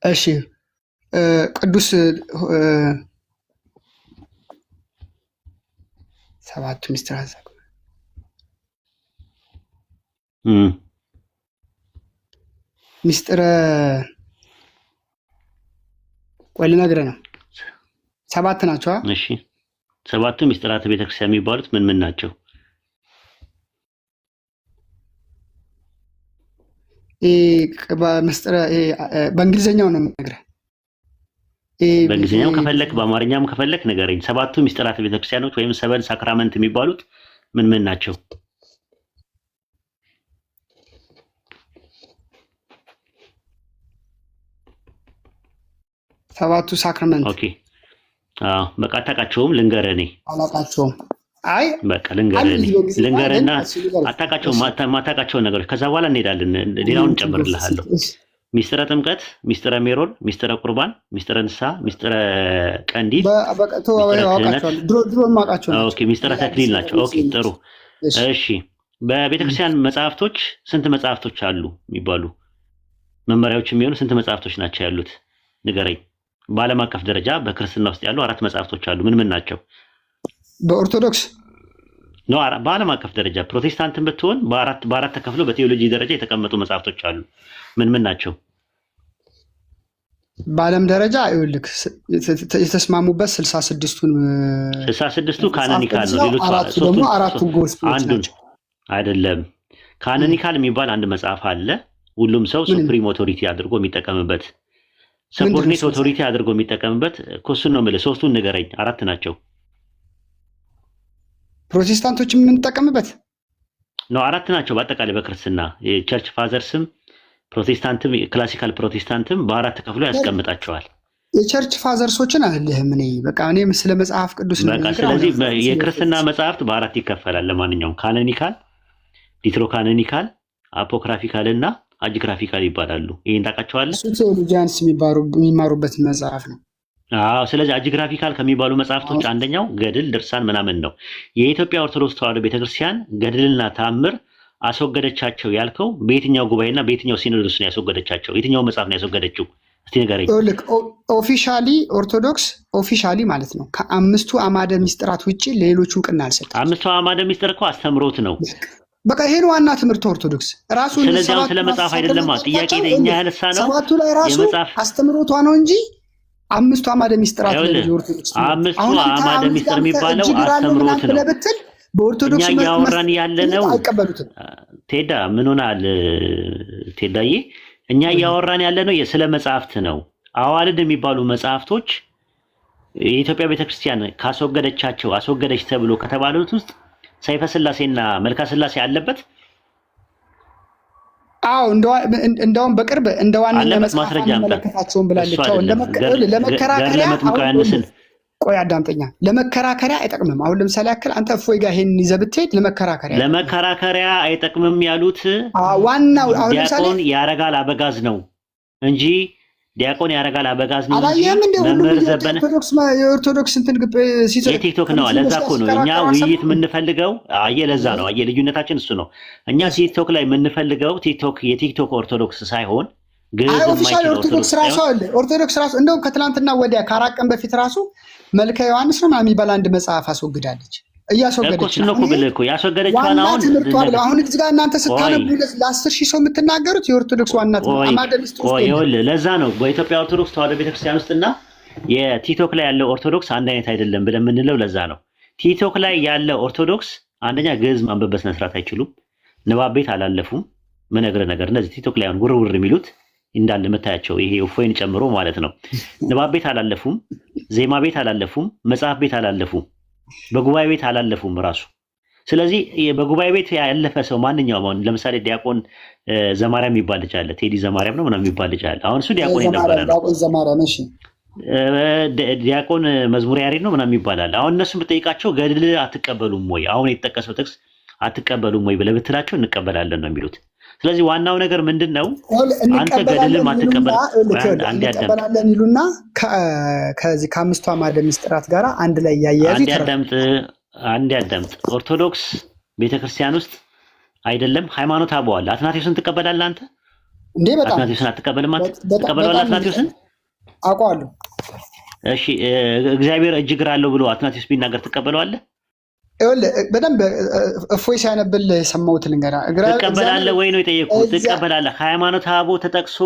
እሺ ቅዱስ ሰባቱ ምስጢራት ምስጢረ ቆይ ልነግርህ ነው። 7 ናቸው። እሺ ሰባቱ ምስጢራተ ቤተክርስቲያን የሚባሉት ምን ናቸው? በእንግሊዝኛው ነው የምነግርህ። በእንግሊዝኛው ከፈለክ በአማርኛም ከፈለክ ንገረኝ። ሰባቱ ምስጢራተ ቤተክርስቲያኖች ወይም ሰበን ሳክራመንት የሚባሉት ምን ናቸው? ሰባቱ ሳክራመንት። ኦኬ በቃ አታውቃቸውም? ልንገርህ። እኔ አላውቃቸውም። አይ በቃ ልንገርህና ማታውቃቸውን ነገሮች ከዛ በኋላ እንሄዳለን። ሌላውን እንጨምርልሃለሁ። ምስጢረ ጥምቀት፣ ምስጢረ ሜሮን፣ ምስጢረ ቁርባን፣ ምስጢረ ንስሐ፣ ምስጢረ ቀንዲል፣ ምስጢረ ተክሊል ናቸው። ኦኬ ጥሩ። እሺ በቤተክርስቲያን መጽሐፍቶች ስንት መጽሐፍቶች አሉ የሚባሉ መመሪያዎች የሚሆኑ ስንት መጽሐፍቶች ናቸው ያሉት? ንገረኝ። በዓለም አቀፍ ደረጃ በክርስትና ውስጥ ያሉ 4 መጽሐፍቶች አሉ። ምን ናቸው? በኦርቶዶክስ ነው። በዓለም አቀፍ ደረጃ ፕሮቴስታንትን ብትሆን በአራት ተከፍሎ በቴዎሎጂ ደረጃ የተቀመጡ መጽሐፍቶች አሉ። ምን ናቸው? በዓለም ደረጃ ይኸውልህ የተስማሙበት 66ቱ ካኖኒካል ነው። ሌሎች አራቱ ጎስፔሎች ናቸው። አይደለም። ካኖኒካል የሚባል አንድ መጽሐፍ አለ። ሁሉም ሰው ሱፕሪም ኦቶሪቲ አድርጎ የሚጠቀምበት፣ ሰቦርዲኔት ኦቶሪቲ አድርጎ የሚጠቀምበት እሱን ነው የምልህ። 3ቱን ንገረኝ። 4 ናቸው። ፕሮቴስታንቶች የምንጠቀምበት ነው 4 ናቸው። በአጠቃላይ በክርስትና የቸርች ፋዘርስም ፕሮቴስታንትም ክላሲካል ፕሮቴስታንትም በ4 ተከፍሎ ያስቀምጣቸዋል። የቸርች ፋዘርሶችን አይደለም። በቃ እኔም ስለ መጽሐፍ ቅዱስ ነው። በቃ ስለዚህ የክርስትና መጽሐፍት በ4 ይከፈላል። ለማንኛውም ካኖኒካል፣ ዲትሮካኖኒካል፣ አፖክራፊካል እና አጂግራፊካል ይባላሉ። ይሄን ታውቃቸዋለህ? ቴዎሎጂያንስ የሚማሩበት መጽሐፍ ነው። ስለዚህ አጂግራፊካል ከሚባሉ መጽሐፍቶች አንደኛው ገድል፣ ድርሳን ምናምን ነው። የኢትዮጵያ ኦርቶዶክስ ተዋሕዶ ቤተክርስቲያን ገድልና ተአምር አስወገደቻቸው ያልከው በየትኛው ጉባኤና በየትኛው ሲኖዶስ ነው ያስወገደቻቸው? የትኛው መጽሐፍ ነው ያስወገደችው? እስቲ ንገረኝ። ኦፊሻሊ ኦርቶዶክስ ኦፊሻሊ ማለት ነው ከ5ቱ አዕማደ ምስጢራት ውጪ ሌሎቹ እውቅና አልሰጠም። 5ቱ አዕማደ ምስጢር እኮ አስተምሮት ነው። በቃ ይሄን ዋና ትምህርት ኦርቶዶክስ ራሱ። ስለዚህ ስለ መጽሐፍ አይደለም ጥያቄ እኛ ያነሳ ነው። 7ቱ ላይ ራሱ አስተምሮቷ ነው እንጂ 5ቱ አዕማደ ምስጢራት ነው። 5ቱ አዕማደ ምስጢር የሚባለው አስተምሮት ነው። በኦርቶዶክስ እኛ እያወራን ያለነው አይቀበሉትም። ቴዳ ምን ሆናል? ቴዳዬ እኛ እያወራን ያለነው ስለ መጽሐፍት ነው። አዋልድ የሚባሉ መጽሐፍቶች የኢትዮጵያ ቤተክርስቲያን ካስወገደቻቸው አስወገደች ተብሎ ከተባሉት ውስጥ ሰይፈ ስላሴና መልካ ስላሴ አለበት? አዎ እንደውም በቅርብ እንደ ዋነኛ መጽሐፍ ማስረጃ አንመለከታቸውም ብላለች። አዎ ለመከራከሪያ ቆይ አዳምጠኛ፣ ለመከራከሪያ አይጠቅምም። አሁን ለምሳሌ ያክል አንተ እፎይ ጋር ይሄን ይዘህ ብትሄድ ለመከራከሪያ አይጠቅምም ያሉት ዋናው አሁን ለምሳሌ ዲያቆን ያረጋል አበጋዝ ነው እንጂ ዲያቆን ያረጋል አበጋዝ ነው እንጂ መምህር ዘበነ የኦርቶዶክስ እንትን የቲክቶክ ነው። ለዛ እኮ ነው እኛ ውይይት የምንፈልገው። ለዛ ነው ልዩነታችን እሱ ነው። እኛ ቲክቶክ ላይ የምንፈልገው የቲክቶክ ኦርቶዶክስ ሳይሆን ኦፊሻል ኦርቶዶክስ ራሱ አለ። ኦርቶዶክስ ራሱ እንደውም ከትናንትና ወዲያ ከአራት ቀን በፊት ራሱ መልከ ዮሐንስ ነው የሚባል አንድ መጽሐፍ አስወግዳለች። እያስወገደች ነው እኮ ያስወገደች። አሁን እዚህ ጋር እናንተ ስታነቡ ለ10,000 ሰው የምትናገሩት የኦርቶዶክስ ዋና ለዛ ነው በኢትዮጵያ ኦርቶዶክስ ተዋሕዶ ቤተክርስቲያን ውስጥና የቲክቶክ ላይ ያለው ኦርቶዶክስ አንድ አይነት አይደለም ብለን የምንለው ለዛ ነው። ቲክቶክ ላይ ያለው ኦርቶዶክስ አንደኛ ግዕዝ ማንበብ በስነ ስርዓት አይችሉም፣ ንባብ ቤት አላለፉም። ምነግርህ ነገር እነዚህ ቲክቶክ ላይ አሁን ውርውር የሚሉት እንዳለ የምታያቸው ይሄ እፎይን ጨምሮ ማለት ነው። ንባብ ቤት አላለፉም፣ ዜማ ቤት አላለፉም፣ መጽሐፍ ቤት አላለፉም፣ በጉባኤ ቤት አላለፉም ራሱ። ስለዚህ በጉባኤ ቤት ያለፈ ሰው ማንኛውም አሁን ለምሳሌ ዲያቆን ዘማርያም የሚባል ልጅ አለ፣ ቴዲ ዘማርያም ነው ምናምን የሚባል ልጅ አለ። አሁን እሱ ዲያቆን የነበረ ነው። ዲያቆን መዝሙር ያሬድ ነው ምናምን ይባላል። አሁን እነሱ ብጠይቃቸው ገድል አትቀበሉም ወይ አሁን የተጠቀሰው ጥቅስ አትቀበሉም ወይ ብለህ ብትላቸው እንቀበላለን ነው የሚሉት። ስለዚህ ዋናው ነገር ምንድን ነው? አንተ ገድልም እንቀበላለን ይሉና ከዚህ ከአምስቱ አዕማደ ምስጢራት ጋር አንድ ላይ ያያያዙ። አንድ ያዳምጥ። ኦርቶዶክስ ቤተክርስቲያን ውስጥ አይደለም ሃይማኖት አበው አለ። አትናቴዎስን ትቀበላለህ አንተ እንዴ? በጣም አትናቴዎስን አትቀበልም አንተ? ትቀበላለህ አትናቴዎስን? አውቀዋለሁ። እሺ እግዚአብሔር እጅ እግር አለው ብሎ አትናቴዎስ ቢናገር ትቀበለዋለህ? በደንብ እፎይ ሲያነብልህ የሰማሁት ልንገራ። ትቀበላለህ ወይ ነው የጠየቁት? ትቀበላለህ? ሃይማኖት አበው ተጠቅሶ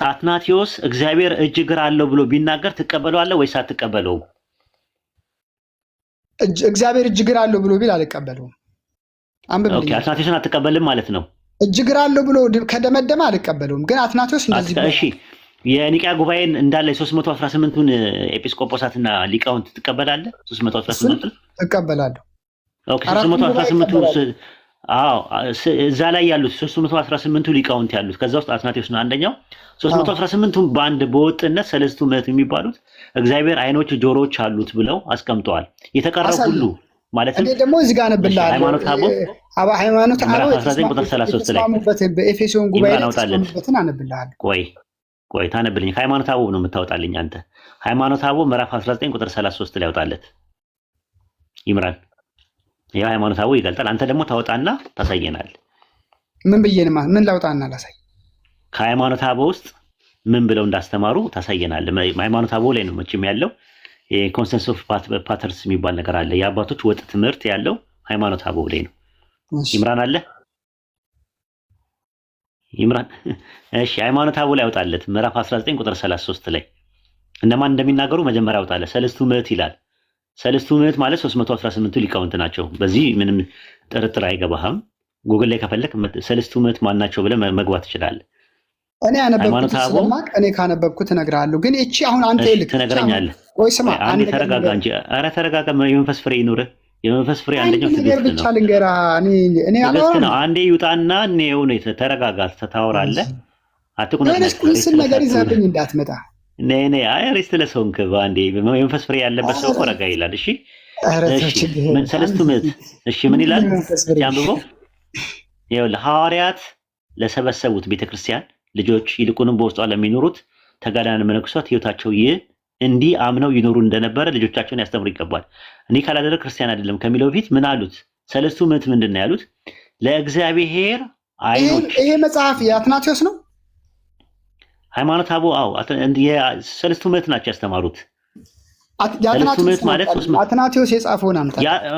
አትናቴዎስ እግዚአብሔር እጅ እግር አለው ብሎ ቢናገር ትቀበለዋለህ ወይስ አትቀበለውም? እግዚአብሔር እጅ እግር አለው ብሎ ቢል አልቀበለውም። ኦኬ፣ አትናቴዎስን አትቀበልም ማለት ነው። እጅ እግር አለው ብሎ ከደመደመ አልቀበለውም። ግን አትናቴዎስ እንደዚህ እሺ፣ የኒቅያ ጉባኤን እንዳለ 318ቱን ኤጲስቆጶሳትና ሊቃውንት ትቀበላለህ? 318 እቀበላለሁ። ኦኬ፣ 318ቱ እዛ ላይ ያሉት 318ቱ ሊቃውንት ያሉት ከዛ ውስጥ አትናቴዎስ ነው አንደኛው። 318ቱም በአንድ በወጥነት ሰለስቱ ምዕት የሚባሉት እግዚአብሔር አይኖች ጆሮዎች አሉት ብለው አስቀምጠዋል። የተቀረው ሁሉ ማለትም ደግሞ እዚህ ጋር አነብልሃለሁ። ሃይማኖት አበው 19 ቁጥር 33 ላይ በኤፌሶን ጉባኤ ተስማሙበትን አነብልሃለሁ። ቆይ ታነብልኝ። ሃይማኖት አበው ነው የምታወጣልኝ አንተ። ሃይማኖት አበው ምዕራፍ 19 ቁጥር 33 ላይ ያወጣለት ይምራን። ያው ሃይማኖት አበው ይገልጣል። አንተ ደግሞ ታወጣና ታሳየናል። ምን ብዬንማ ምን ላውጣና ላሳይ? ከሃይማኖት አበው ውስጥ ምን ብለው እንዳስተማሩ ታሳየናል። ሃይማኖት አበው ላይ ነው መቼም ያለው የኮንሰንሰስ ኦፍ ፓተርስ የሚባል ነገር አለ። የአባቶች ወጥ ትምህርት ያለው ሃይማኖት አበው ላይ ነው። ይምራን አለ ይምራን። እሺ ሃይማኖት አበው ላይ ያወጣለት ምዕራፍ 19 ቁጥር 33 ላይ እነማን እንደሚናገሩ መጀመሪያ ያወጣለት። ሰለስቱ ምዕት ይላል። ሰለስቱ ምዕት ማለት 318ቱ ሊቃውንት ናቸው። በዚህ ምንም ጥርጥር አይገባህም። ጉግል ላይ ከፈለክ ሰለስቱ ምዕት ማን ናቸው ብለህ መግባት ትችላለህ። እኔ ያነበብኩት ስለማቅ እኔ ካነበብኩት እነግርሃለሁ። ግን እቺ አሁን አንተ ይልክ ትነግረኛለህ ወይ? ስማ አንዴ ተረጋጋ እንጂ። ኧረ ተረጋጋ። የመንፈስ ፍሬ ይኑርህ። የመንፈስ ፍሬ አንደኛው ትዕግስት ነው። ብቻ ልንገራ እኔ አላወራም። አንዴ ይውጣና ነው ተረጋጋ። ታወራለህ። አትቁነጥነጥ። ስለ ነገር ይዘብኝ እንዳትመጣ። ነይ አይ ሪስትለስ ሆንክ። አንዴ የመንፈስ ፍሬ ያለበት ሰው ረጋ ይላል። እሺ ምን ሰለስቱ ምዕት እሺ ምን ይላል? ያንብበው። ይኸውልህ ሐዋርያት ለሰበሰቡት ቤተክርስቲያን ልጆች ይልቁንም በውስጧ ለሚኖሩት ተጋዳያን መነኮሳት ሕይወታቸው እንዲህ አምነው ይኖሩ እንደነበረ ልጆቻቸውን ያስተምሩ ይገባል። እኔ ካላደረግ ክርስቲያን አይደለም ከሚለው በፊት ምን አሉት? ሰለስቱ ምዕት ምንድን ነው ያሉት? ለእግዚአብሔር አይኖች። ይሄ መጽሐፍ የአትናቴዎስ ነው። ሃይማኖት አበው ሰለስቱ ምዕት ናቸው ያስተማሩት። ሰለስቱ ምዕት ማለት አትናቴዎስ የጻፈውን አምጣ።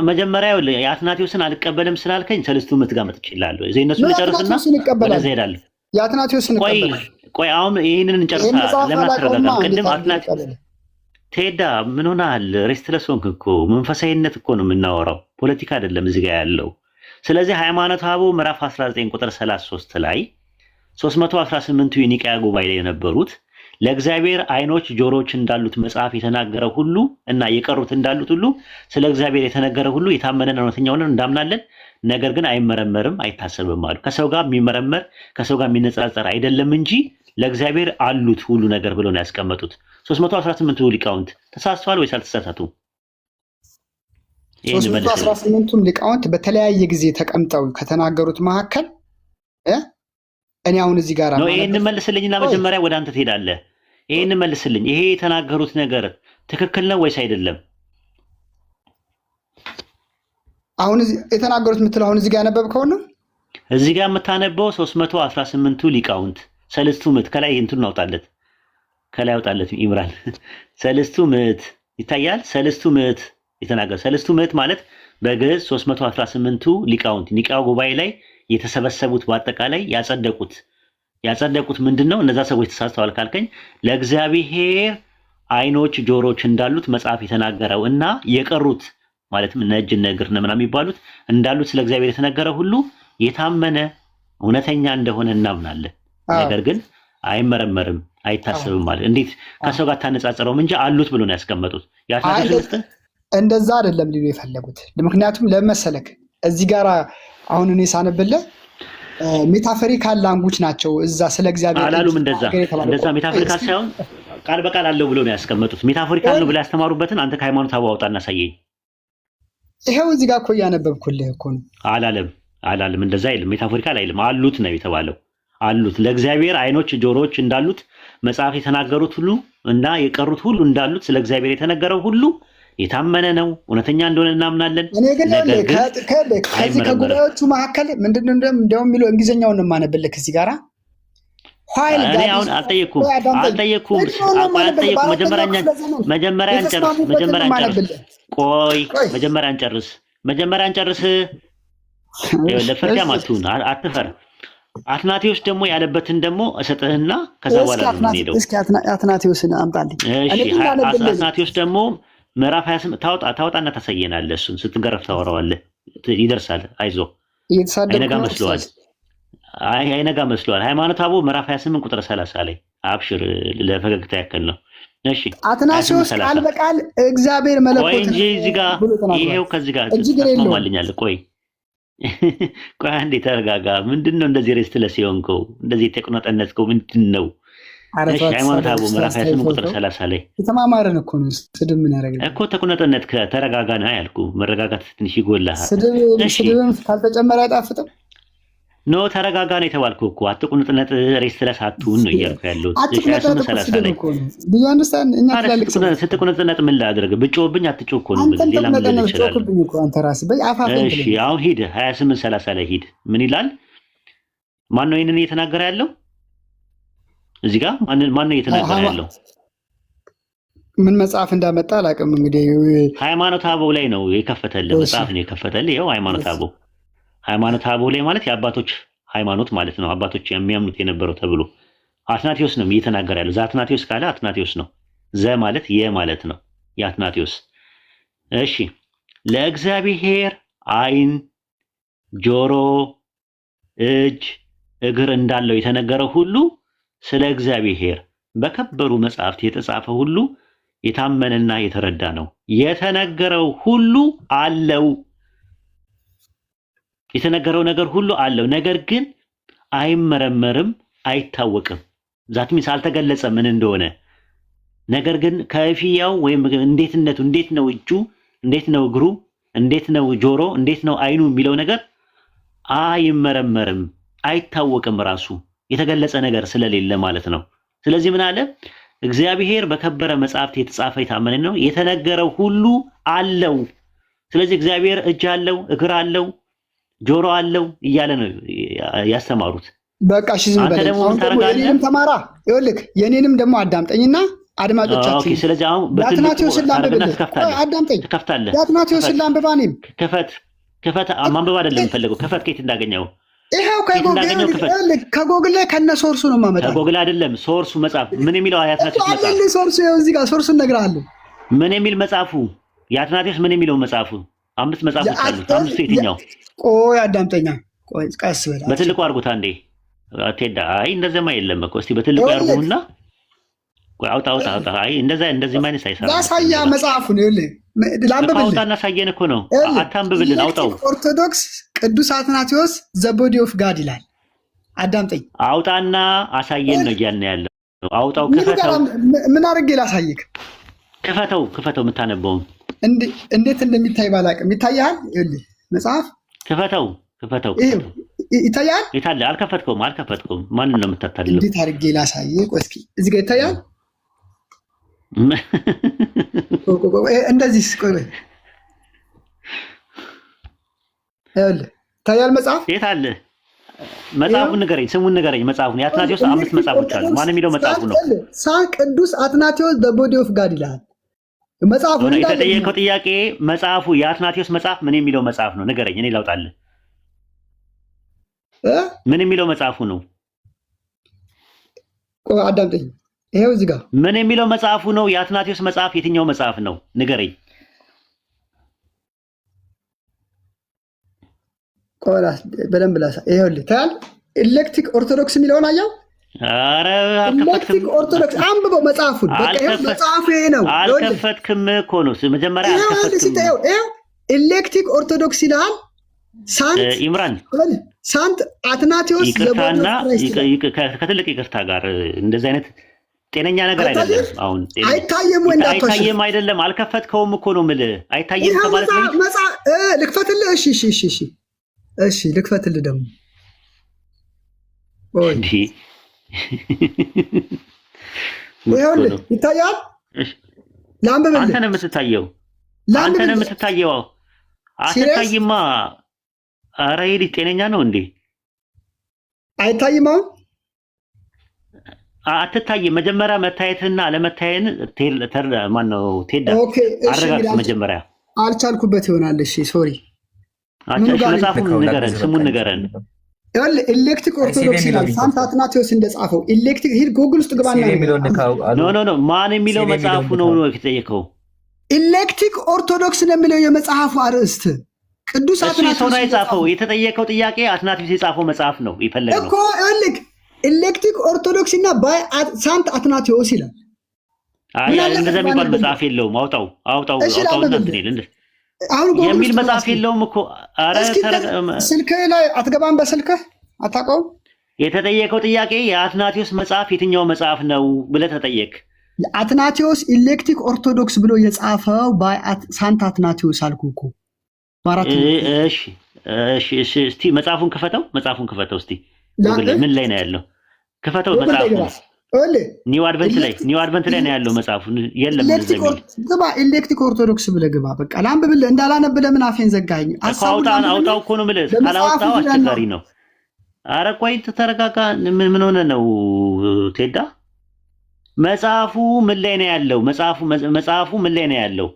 መጀመሪያ የአትናቴዎስን አልቀበልም ስላልከኝ ሰለስቱ ምዕት ጋር መጥቼልሃለሁ። እነሱን ልጨርስና ወደዛ እሄዳለሁ። የአትናቴዎስን ቆይ አሁን ይህንን እንጨርሳ። ለምን አትረጋጋም? ቅድም ቴዳ ምን ሆነሃል? ሬስትለስ ሆንክ እኮ። መንፈሳዊነት እኮ ነው የምናወራው፣ ፖለቲካ አይደለም እዚህ ጋር ያለው። ስለዚህ ሃይማኖት አበው ምዕራፍ 19 ቁጥር 33 ላይ 318ቱ የኒቅያ ጉባኤ ላይ የነበሩት ለእግዚአብሔር ዓይኖች ጆሮዎች እንዳሉት መጽሐፍ የተናገረ ሁሉ እና የቀሩት እንዳሉት ሁሉ ስለ እግዚአብሔር የተነገረ ሁሉ የታመነና እውነተኛ ሆነን እንዳምናለን። ነገር ግን አይመረመርም፣ አይታሰብም አሉ። ከሰው ጋር የሚመረመር ከሰው ጋር የሚነጻጸር አይደለም እንጂ ለእግዚአብሔር አሉት ሁሉ ነገር ብሎ ነው ያስቀመጡት። 318ቱ ሊቃውንት ተሳስተዋል ወይስ አልተሳሳቱም? 318ቱም ሊቃውንት በተለያየ ጊዜ ተቀምጠው ከተናገሩት መካከል እኔ አሁን እዚህ ጋር ነው። ይሄን መልስልኝና መጀመሪያ ወደ አንተ ትሄዳለህ። ይሄን መልስልኝ። ይሄ የተናገሩት ነገር ትክክል ነው ወይስ አይደለም? አሁን የተናገሩት የምትለው አሁን እዚህ ጋር ያነበብከው ነው። እዚህ ጋር የምታነበው 318ቱ ሊቃውንት ሰለስቱ ምዕት ከላይ እንትን አውጣለት፣ ከላይ አውጣለት ኢምራን። ሰለስቱ ምዕት ይታያል። ሰለስቱ ምዕት የተናገረ ሰለስቱ ምዕት ማለት በግዕዝ 318ቱ ሊቃውንት ኒቃው ጉባኤ ላይ የተሰበሰቡት በአጠቃላይ ያጸደቁት ምንድነው? እነዛ ሰዎች ተሳስተዋል ካልከኝ ለእግዚአብሔር ዓይኖች ጆሮች እንዳሉት መጽሐፍ የተናገረው እና የቀሩት ማለትም ነጅ ነግር ምናምን የሚባሉት እንዳሉት ስለ እግዚአብሔር የተነገረ ሁሉ የታመነ እውነተኛ እንደሆነ እናምናለን። ነገር ግን አይመረመርም፣ አይታሰብም ማለት እንዴት ከሰው ጋር ታነጻጽረውም እንጂ አሉት ብሎ ነው ያስቀመጡት። እንደዛ አይደለም ሊሉ የፈለጉት። ምክንያቱም ለመሰለክ እዚህ ጋር አሁን እኔ ሳነብልህ ሜታፎሪካል ላንጉጅ ናቸው። እዛ ስለ እግዚአብሔር አላሉም። እንደዛ ሜታፎሪካል ሳይሆን ቃል በቃል አለው ብሎ ነው ያስቀመጡት። ሜታፎሪካል ነው ብሎ ያስተማሩበትን አንተ ከሃይማኖት አውጣና አሳየኝ። ይሄው እዚህ ጋር እኮ እያነበብኩልህ እኮ ነው። አላለም። እንደዛ አይልም። ሜታፎሪካል አይልም። አሉት ነው የተባለው። አሉት ለእግዚአብሔር ዓይኖች ጆሮዎች እንዳሉት መጽሐፍ የተናገሩት ሁሉ እና የቀሩት ሁሉ እንዳሉት ስለ እግዚአብሔር የተነገረው ሁሉ የታመነ ነው፣ እውነተኛ እንደሆነ እናምናለን። እኔ ግን ከዚህ ከጉባኤዎቹ መካከል ምንድነው እንደውም የሚለው እንግሊዝኛውን ነው የማነብልህ እዚህ ጋራ እኔ አሁን አልጠየኩም። መጀመሪያ እንጨርስ። ለፍርድ አትሁን፣ አትፈር። አትናቴዎስ ደግሞ ያለበትን ደግሞ እሰጥህና ከዛ በኋላ ነው የምንሄደው። እስኪ አትናቴዎስን አምጣልኝ። አትናቴዎስ ደግሞ ምዕራፍ 28 ታወጣና ታሳየናለህ። እሱን ስትገረፍ ታወራዋለህ። ይደርሳል። አይዞህ። አይነጋ መስሏል። ሃይማኖተ አበው ምዕራፍ 28 ቁጥር 30 ላይ አብሽር፣ ለፈገግታ ያክል ነው። እሺ አትናቴዎስ ቃል በቃል እግዚአብሔር መለኮት እንጂ እዚህ ጋር ይሄው ከዚህ ጋር ተስማማልኛል። ቆይ አንዴ ተረጋጋ። ምንድነው እንደዚህ ሬስትለስ የሆንከው? እንደዚህ የተቆነጠነጥከው ምንድነው? እሺ ሃይማኖተ አበው ምዕራፍ 28 ቁጥር 30 ላይ የተማማረን እኮ ነው። ስድብ ምን ያደርጋል እኮ? ተቆነጠነጥክ። ተረጋጋ ነው ያልኩህ። መረጋጋት ትንሽ ይጎልሃል። ስድብም ካልተጨመረ አይጣፍጥም። ኖ ተረጋጋ ነው የተባልኩህ እኮ። አትቁንጥነጥ ሬስትለስ አትሁን ነው እያልኩ ያለሁት። ስትቁንጥነጥ ምን ላድርግ? ብጮህብኝ አትጮህ እኮ ነው። ሌላ ምን ልል እችላለሁ? እሺ አሁን ሂድ 28 30 ላይ ሂድ። ምን ይላል? ማን ነው ይሄንን እየተናገረ ያለው? እዚህ ጋር ማን ነው እየተናገረ ያለው? ምን መጽሐፍ እንዳመጣ አላውቅም። እንግዲህ ሃይማኖተ አበው ላይ ነው የከፈተልህ። መጽሐፍ ነው የከፈተልህ። ይኸው ሃይማኖተ አበው ላይ ማለት የአባቶች ሃይማኖት ማለት ነው። አባቶች የሚያምኑት የነበረው ተብሎ አትናቴዎስ ነው እየተናገረ ያለው። አትናቴዎስ ካለ አትናቴዎስ ነው። ዘ ማለት ማለት ነው የአትናቴዎስ። እሺ ለእግዚአብሔር ዓይን፣ ጆሮ፣ እጅ፣ እግር እንዳለው የተነገረው ሁሉ ስለ እግዚአብሔር በከበሩ መጽሐፍት የተጻፈ ሁሉ የታመነና የተረዳ ነው። የተነገረው ሁሉ አለው። የተነገረው ነገር ሁሉ አለው። ነገር ግን አይመረመርም፣ አይታወቅም። ዛትሚስ አልተገለጸ ምን እንደሆነ። ነገር ግን ከፊያው ወይም እንዴትነቱ፣ እንዴት ነው እጁ፣ እንዴት ነው እግሩ፣ እንዴት ነው ጆሮ፣ እንዴት ነው ዓይኑ የሚለው ነገር አይመረመርም፣ አይታወቅም። ራሱ የተገለጸ ነገር ስለሌለ ማለት ነው። ስለዚህ ምን አለ? እግዚአብሔር በከበረ መጽሐፍት የተጻፈ የታመነ ነው፣ የተነገረው ሁሉ አለው። ስለዚህ እግዚአብሔር እጅ አለው፣ እግር አለው፣ ጆሮ አለው እያለ ነው ያስተማሩት። በቃ እሺ ዝም በል። የኔንም ተማራ ይኸውልህ፣ የኔንም ደግሞ አዳምጠኝና አድማጮቻችን። ኦኬ። ስለዚህ አሁን በአትናቴዎስ ላንብብልህ። አዳምጠኝ። የአትናቴዎስ ላንብባኔም ክፈት። ማንበብ አይደለም የምፈልገው። ክፈት። ከየት እንዳገኘው? ይሄው ከጎግል ላይ ከነ ሶርሱ ነው የማመጣው። ከጎግል አይደለም ሶርሱ መጽሐፍ ምን የሚለው የአትናቴዎስ መጽሐፍ ሶርሱ ይኸው እዚህ ጋር ሶርሱን እነግርሃለሁ። ምን የሚል መጽሐፉ የአትናቴዎስ ምን የሚለው መጽሐፉ? 5 መጽሐፎች አሉት። 5ቱ የትኛው? ቆይ አዳምጠኛ። ቆይ ቀስ በል። በትልቁ አድርጉት አንዴ። ቴዳ አይ እንደዚያማ የለም እኮ። እስቲ በትልቁ ያርጉና አውጣ አውጣ አውጣ። አይ እንደዚህ ማይነስ አይሰራም። ላሳያ መጽሐፉን ይኸውልህ ላንብብልህ። አውጣና አሳየን እኮ ነው። አታንብብልን፣ አውጣው። ኦርቶዶክስ ቅዱስ አትናቴዎስ ዘ ቦዲ ኦፍ ጋድ ይላል። አዳምጠኝ። አውጣና አሳየን ነው እያልን ያለው። አውጣው፣ ክፈተው። ምን አድርጌ ላሳይክ? ክፈተው የምታነበውን እንዴት እንደሚታይ ባላቅም ይታያል። ይኸውልህ መጽሐፍ ክፈተው። ይታያል። ይታለ አልከፈትከውም። ማንን ነው የምታታልለው? እንዴት አድርጌ ላሳይህ? ቆይ እስኪ እዚህ ጋር ይታያል። እንደዚህ ቆይ ይኸውልህ ይታያል። መጽሐፍ የት አለ? መጽሐፉን ንገረኝ፣ ስሙን ንገረኝ። መጽሐፉን የአትናቴዎስ 5 መጽሐፎች አሉ። ማን የሚለው መጽሐፉ ነው? ቅዱስ አትናቴዎስ ዘ ቦዲ ኦፍ ጋድ ይላል መጽሐፉ። የተጠየቀው ጥያቄ መጽሐፉ የአትናቴዎስ መጽሐፍ ምን የሚለው መጽሐፍ ነው? ንገረኝ፣ እኔ ላውጣልህ። ምን የሚለው መጽሐፉ ነው? ቆይ አዳምጠኝ። ይሄው እዚህ ጋር ምን የሚለው መጽሐፉ ነው? የአትናቴዎስ መጽሐፍ የትኛው መጽሐፍ ነው? ንገረኝ። ቆላ በደንብ ላሳ። ይሄውልህ ታያል። ኤሌክትሪክ ኦርቶዶክስ የሚለውን አየው? ኧረ ኤሌክትሪክ ኦርቶዶክስ አንብበው መጽሐፉን። በቃ ይሄው መጽሐፉ ይሄ ነው። አልከፈትክም እኮ ነው። መጀመሪያ አልከፈትክም። ይሄው ኤሌክትሪክ ኦርቶዶክስ ይላል። ኢምራን ሳንት አትናቴዎስ ይቅርታና ከትልቅ ይቅርታ ጋር እንደዚህ አይነት ጤነኛ ነገር አይደለም። አሁን አይታየም ወይ? አይታየም አይደለም፣ አልከፈትከውም እኮ ነው የምልህ። አይታየም ከማለት ነው። ልክፈትልህ? እሺ ልክፈትልህ ደግሞ ይኸውልህ ይታያል። ላንብብልህ። አንተ ነው የምትታየው። አትታይማ። ኧረ ይሄ ልጅ ጤነኛ ነው እንዴ? አይታይም። አሁን አትታይም። መጀመሪያ መታየትና አለመታየን ማነው ቴዳ አረጋግጥ። መጀመሪያ አልቻልኩበት ይሆናል። እሺ ሶሪ። መጽሐፉን ንገረን፣ ስሙን ንገረን። ኤሌክትሪክ ኦርቶዶክስ ይላል። ሳንት አትናቴዎስ እንደጻፈው ኤሌክትሪክ ሂድ ጎግል ውስጥ ግባና ኖ ማን የሚለው መጽሐፉ ነው የተጠየቀው? ኤሌክትሪክ ኦርቶዶክስ ነው የሚለው የመጽሐፉ አርዕስት። ቅዱስ አትናቴዎስ ነው የጻፈው። የተጠየቀው ጥያቄ አትናቴዎስ የጻፈው መጽሐፍ ነው የፈለገው እኮ። ኤሌክትሪክ ኦርቶዶክስ እና ባይ ሳንት አትናቴዎስ ይላል። አይ እንደዛ የሚባል መጽሐፍ የለውም። አውጣው የሚል መጽሐፍ የለውም እኮ። ኧረ ስልክህ ላይ አትገባም? በስልክህ አታውቀውም? የተጠየቀው ጥያቄ የአትናቴዎስ መጽሐፍ የትኛው መጽሐፍ ነው ብለህ ተጠየቅ። አትናቴዎስ ኤሌክትሪክ ኦርቶዶክስ ብሎ የጻፈው ባይ ሳንት አትናቴዎስ አልኩህ እኮ። እሺ እስቲ መጽሐፉን ክፈተው እስቲ። ምን ላይ ነው ያለው? ክፈተው መጽሐፉን። ኒው አድቨንት ላይ ነው ያለው መጽሐፉ። የለም ግባ፣ ኤሌክትሪክ ኦርቶዶክስ ብለህ ግባ። በቃ ላንብብልህ። እንዳላነብልህ ምን አፌን ዘጋኝ? አውጣው እኮ ነው የምልህ። ካላወጣው አስቸጋሪ ነው። ኧረ ቆይ ተረጋጋ። ምን ሆነ ነው ቴዳ? መጽሐፉ ምን ላይ ነው ያለው? መጽሐፉ ምን ላይ ነው ያለው?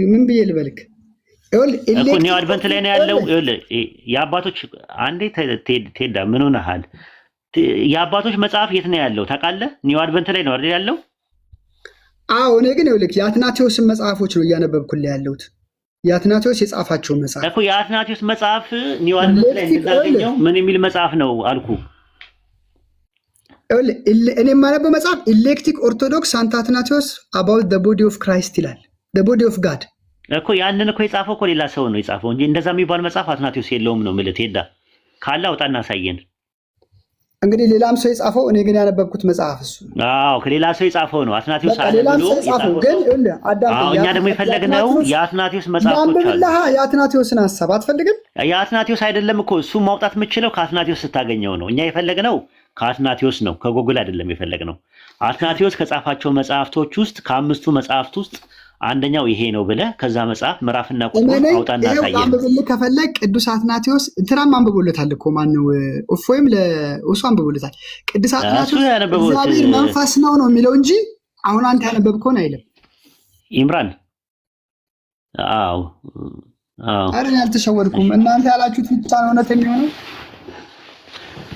ምን ብዬ ልበልክ? ኒው አድቨንት ላይ ነው ያለው። የአባቶች አንዴ ቴዳ ምን ሆነሃል? የአባቶች መጽሐፍ የት ነው ያለው ታውቃለህ? ኒው አድቨንት ላይ ነው አይደል ያለው? አዎ እኔ ግን ይኸውልህ የአትናቴዎስን መጽሐፎች ነው እያነበብኩልህ ያለሁት። የአትናቴዎስ የጻፋቸው መጽሐፍ እኮ የአትናቴዎስ መጽሐፍ ኒው አድቨንት ላይ እንደዛገኘው ምን የሚል መጽሐፍ ነው አልኩ። እኔ የማነበው መጽሐፍ ኤሌክትሪክ ኦርቶዶክስ ሳንት አትናቴዎስ አባውት ዘ ቦዲ ኦፍ ክራይስት ይላል። ዘ ቦዲ ኦፍ ጋድ እኮ ያንን እኮ የጻፈው እኮ ሌላ ሰው ነው የጻፈው እንጂ እንደዛ የሚባል መጽሐፍ አትናቴዎስ የለውም ነው የምልህ። ሄዳ ካለ አውጣና አሳየን። እንግዲህ ሌላም ሰው የጻፈው እኔ ግን ያነበብኩት መጽሐፍ እሱ። አዎ ከሌላ ሰው የጻፈው ነው አትናቴዎስ አለ ብሎ የጻፈው። ግን እኛ ደግሞ የፈለግነው የአትናቴዎስ መጽሐፎች አሉ። የአትናቴዎስን ሐሳብ አትፈልግም? የአትናቴዎስ አይደለም እኮ እሱ ማውጣት የምችለው ከአትናቴዎስ ስታገኘው ነው። እኛ የፈለግነው ከአትናቴዎስ ነው፣ ከጎግል አይደለም የፈለግነው። አትናቴዎስ ከጻፋቸው መጽሐፍቶች ውስጥ ከ5ቱ መጽሐፍት ውስጥ አንደኛው ይሄ ነው ብለህ ከዛ መጽሐፍ ምዕራፍና ቁጥር አውጣና ታየኝ። አንብብልህ ከፈለግ ቅዱስ አትናቴዎስ እንትናም አንብቦለታል እኮ ማነው እፎይም ለእሱ አንብቦለታል። ቅዱስ አትናቴዎስ እግዚአብሔር መንፈስ ነው የሚለው እንጂ አሁን አንተ ያነበብከውን አይልም። ኢምራን አዎ ኧረ አልተሸወድኩም። እናንተ ያላችሁት ብቻ ነው እውነት የሚሆነው።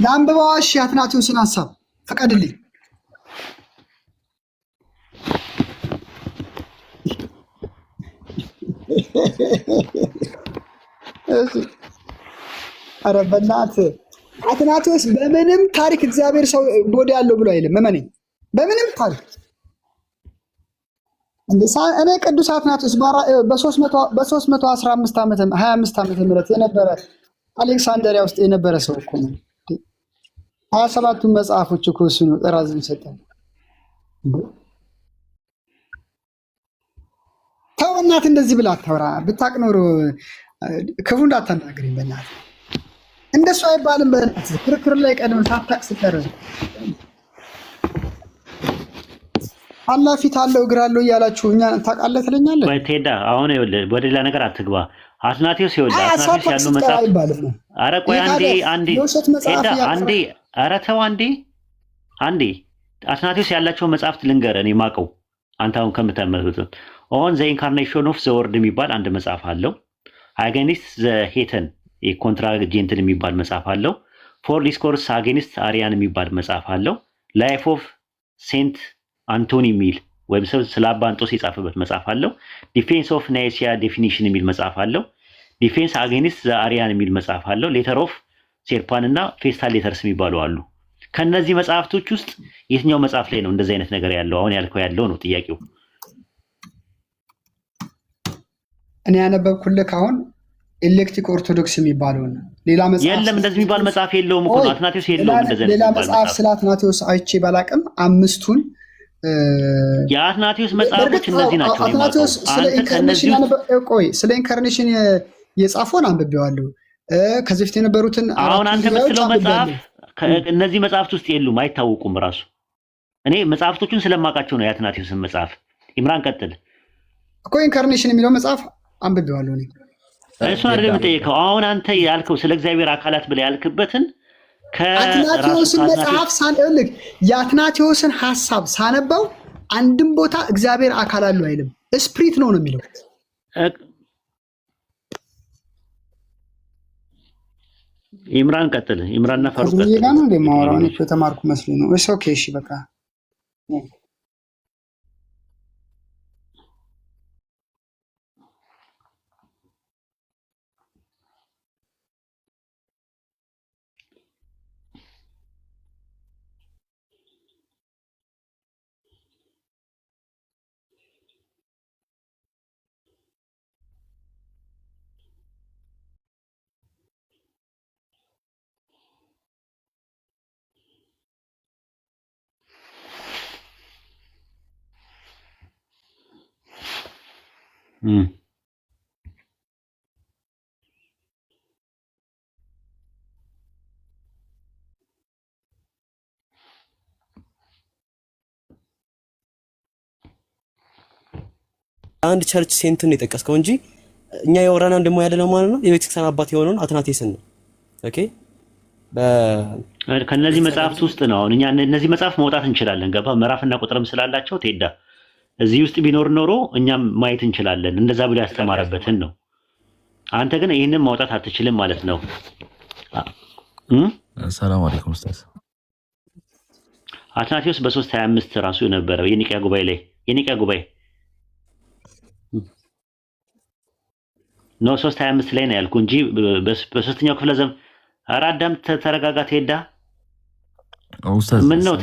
ለአንብበዋ እሺ አትናቴዎስን ሐሳብ ፈቀድልኝ። ኧረ በእናትህ አትናቴዎስ በምንም ታሪክ እግዚአብሔር ሰው ቦዲ ያለው ብሎ አይልም። እመነኝ። በምንም ታሪክ እኔ ቅዱስ አትናቴዎስ በ315 ዓመተ 25 ዓመተ ምህረት የነበረ አሌክሳንደሪያ ውስጥ የነበረ ሰው እኮ ነው። 27ቱን መጽሐፎች እኮ እሱ ነው ጠራዝም ሰጠን። ተው እናት እንደዚህ ብላ አታውራ። ብታቅ ኖሮ ክፉ እንዳታናግረኝ በእናት እንደሱ አይባልም። በእናት ክርክር ላይ ቀድም ሳታቅ ስቀር አላህ ፊት አለው እግር አለው እያላችሁ እኛ ታውቃለህ ትለኛለህ። ወይ ቴዳ አሁን ይኸውልህ ወደ ሌላ ነገር አትግባ። አትናቴዎስ ይኸውልህ አትናቴዎስ ያሉ መጽሐፍ ኧረ ቆይ አንዴ ቴዳ ኧረ ተው አንዴ አትናቴዎስ ያላቸው መጽሐፍት ልንገርህ እኔ የማውቀው አንተ አሁን ከምታመጡት ኦን ዘ ኢንካርኔሽን ኦፍ ዘ ወርድ የሚባል አንድ መጽሐፍ አለው። አጌኒስት ዘ ሄተን የኮንትራጀንትን የሚባል መጽሐፍ አለው። ፎር ዲስኮርስ አጌኒስት አሪያን የሚባል መጽሐፍ አለው። ላይፍ ኦፍ ሴንት አንቶኒ የሚል ወይም ስለ አባ አንጦስ የጻፈበት መጽሐፍ አለው። ዲፌንስ ኦፍ ናይሲያ ዴፊኒሽን የሚል መጽሐፍ አለው። ዲፌንስ አጌኒስት ዘ አሪያን የሚል መጽሐፍ አለው። ሌተር ኦፍ ሴርፓን እና ፌስታል ሌተርስ የሚባሉ አሉ። ከነዚህ መጽሐፍቶች ውስጥ የትኛው መጽሐፍ ላይ ነው እንደዚህ አይነት ነገር ያለው? አሁን ያልከው ያለው ነው ጥያቄው። እኔ ያነበብኩልህ አሁን ኤሌክትሪክ ኦርቶዶክስ የሚባለው ሌላ መጽሐፍ የለም። እንደዚህ የሚባል መጽሐፍ የለውም እኮ አትናቴዎስ የለውም እንደዚህ ሌላ መጽሐፍ ስለ አትናቴዎስ አይቼ ባላቅም አምስቱን የአትናቴዎስ መጽሐፎች እነዚህ ናቸው። አትናቴዎስ ስለ ኢንካርኔሽን የጻፈውን አንብቤዋለሁ። ከዚህ በፊት የነበሩትን አሁን አንተ የምትለው መጽሐፍ እነዚህ መጽሐፍት ውስጥ የሉም፣ አይታወቁም። ራሱ እኔ መጽሐፍቶቹን ስለማውቃቸው ነው የአትናቴዎስን መጽሐፍ። ኢምራን ቀጥል እኮ ኢንካርኔሽን የሚለው መጽሐፍ አንብቤዋለሁ እኔ። እሱን አይደለም የምጠይቀው። አሁን አንተ ያልከው ስለ እግዚአብሔር አካላት ብለህ ያልክበትን አትናቴዎስን መጽሐፍ ሳንልክ የአትናቴዎስን ሐሳብ ሳነበው አንድም ቦታ እግዚአብሔር አካል አለው አይልም፣ ስፕሪት ነው የሚለው። ኢምራን ቀጥል። ኢምራንና ፋሩቅ ቀጥል። ይሄ ነው እንደማወራው እኔ ተማርኩ መስሎኝ ነው። እሺ ኦኬ፣ እሺ በቃ አንድ ቸርች ሴንትን ነው የጠቀስከው እንጂ እኛ ያወራና ደግሞ ያለነው ማለት ነው የቤተክርስቲያን አባት የሆነውን አትናቴስን ነው። ኦኬ ከነዚህ መጽሐፍት ውስጥ ነው አሁን እኛ እነዚህ መጽሐፍ ማውጣት እንችላለን። ገባ ምዕራፍና ቁጥርም ስላላቸው ቴዳ እዚህ ውስጥ ቢኖር ኖሮ እኛም ማየት እንችላለን። እንደዛ ብሎ ያስተማረበትን ነው። አንተ ግን ይሄንን ማውጣት አትችልም ማለት ነው። ሰላም አለይኩም ኡስታዝ። አትናቴዎስ በ325 ራሱ የነበረው የኒቅያ ጉባኤ ላይ የኒቅያ ጉባኤ ነው 325 ላይ ነው ያልኩ እንጂ በሶስተኛው ክፍለ ዘመን አራዳም ተረጋጋ ቴዳ ምን ነው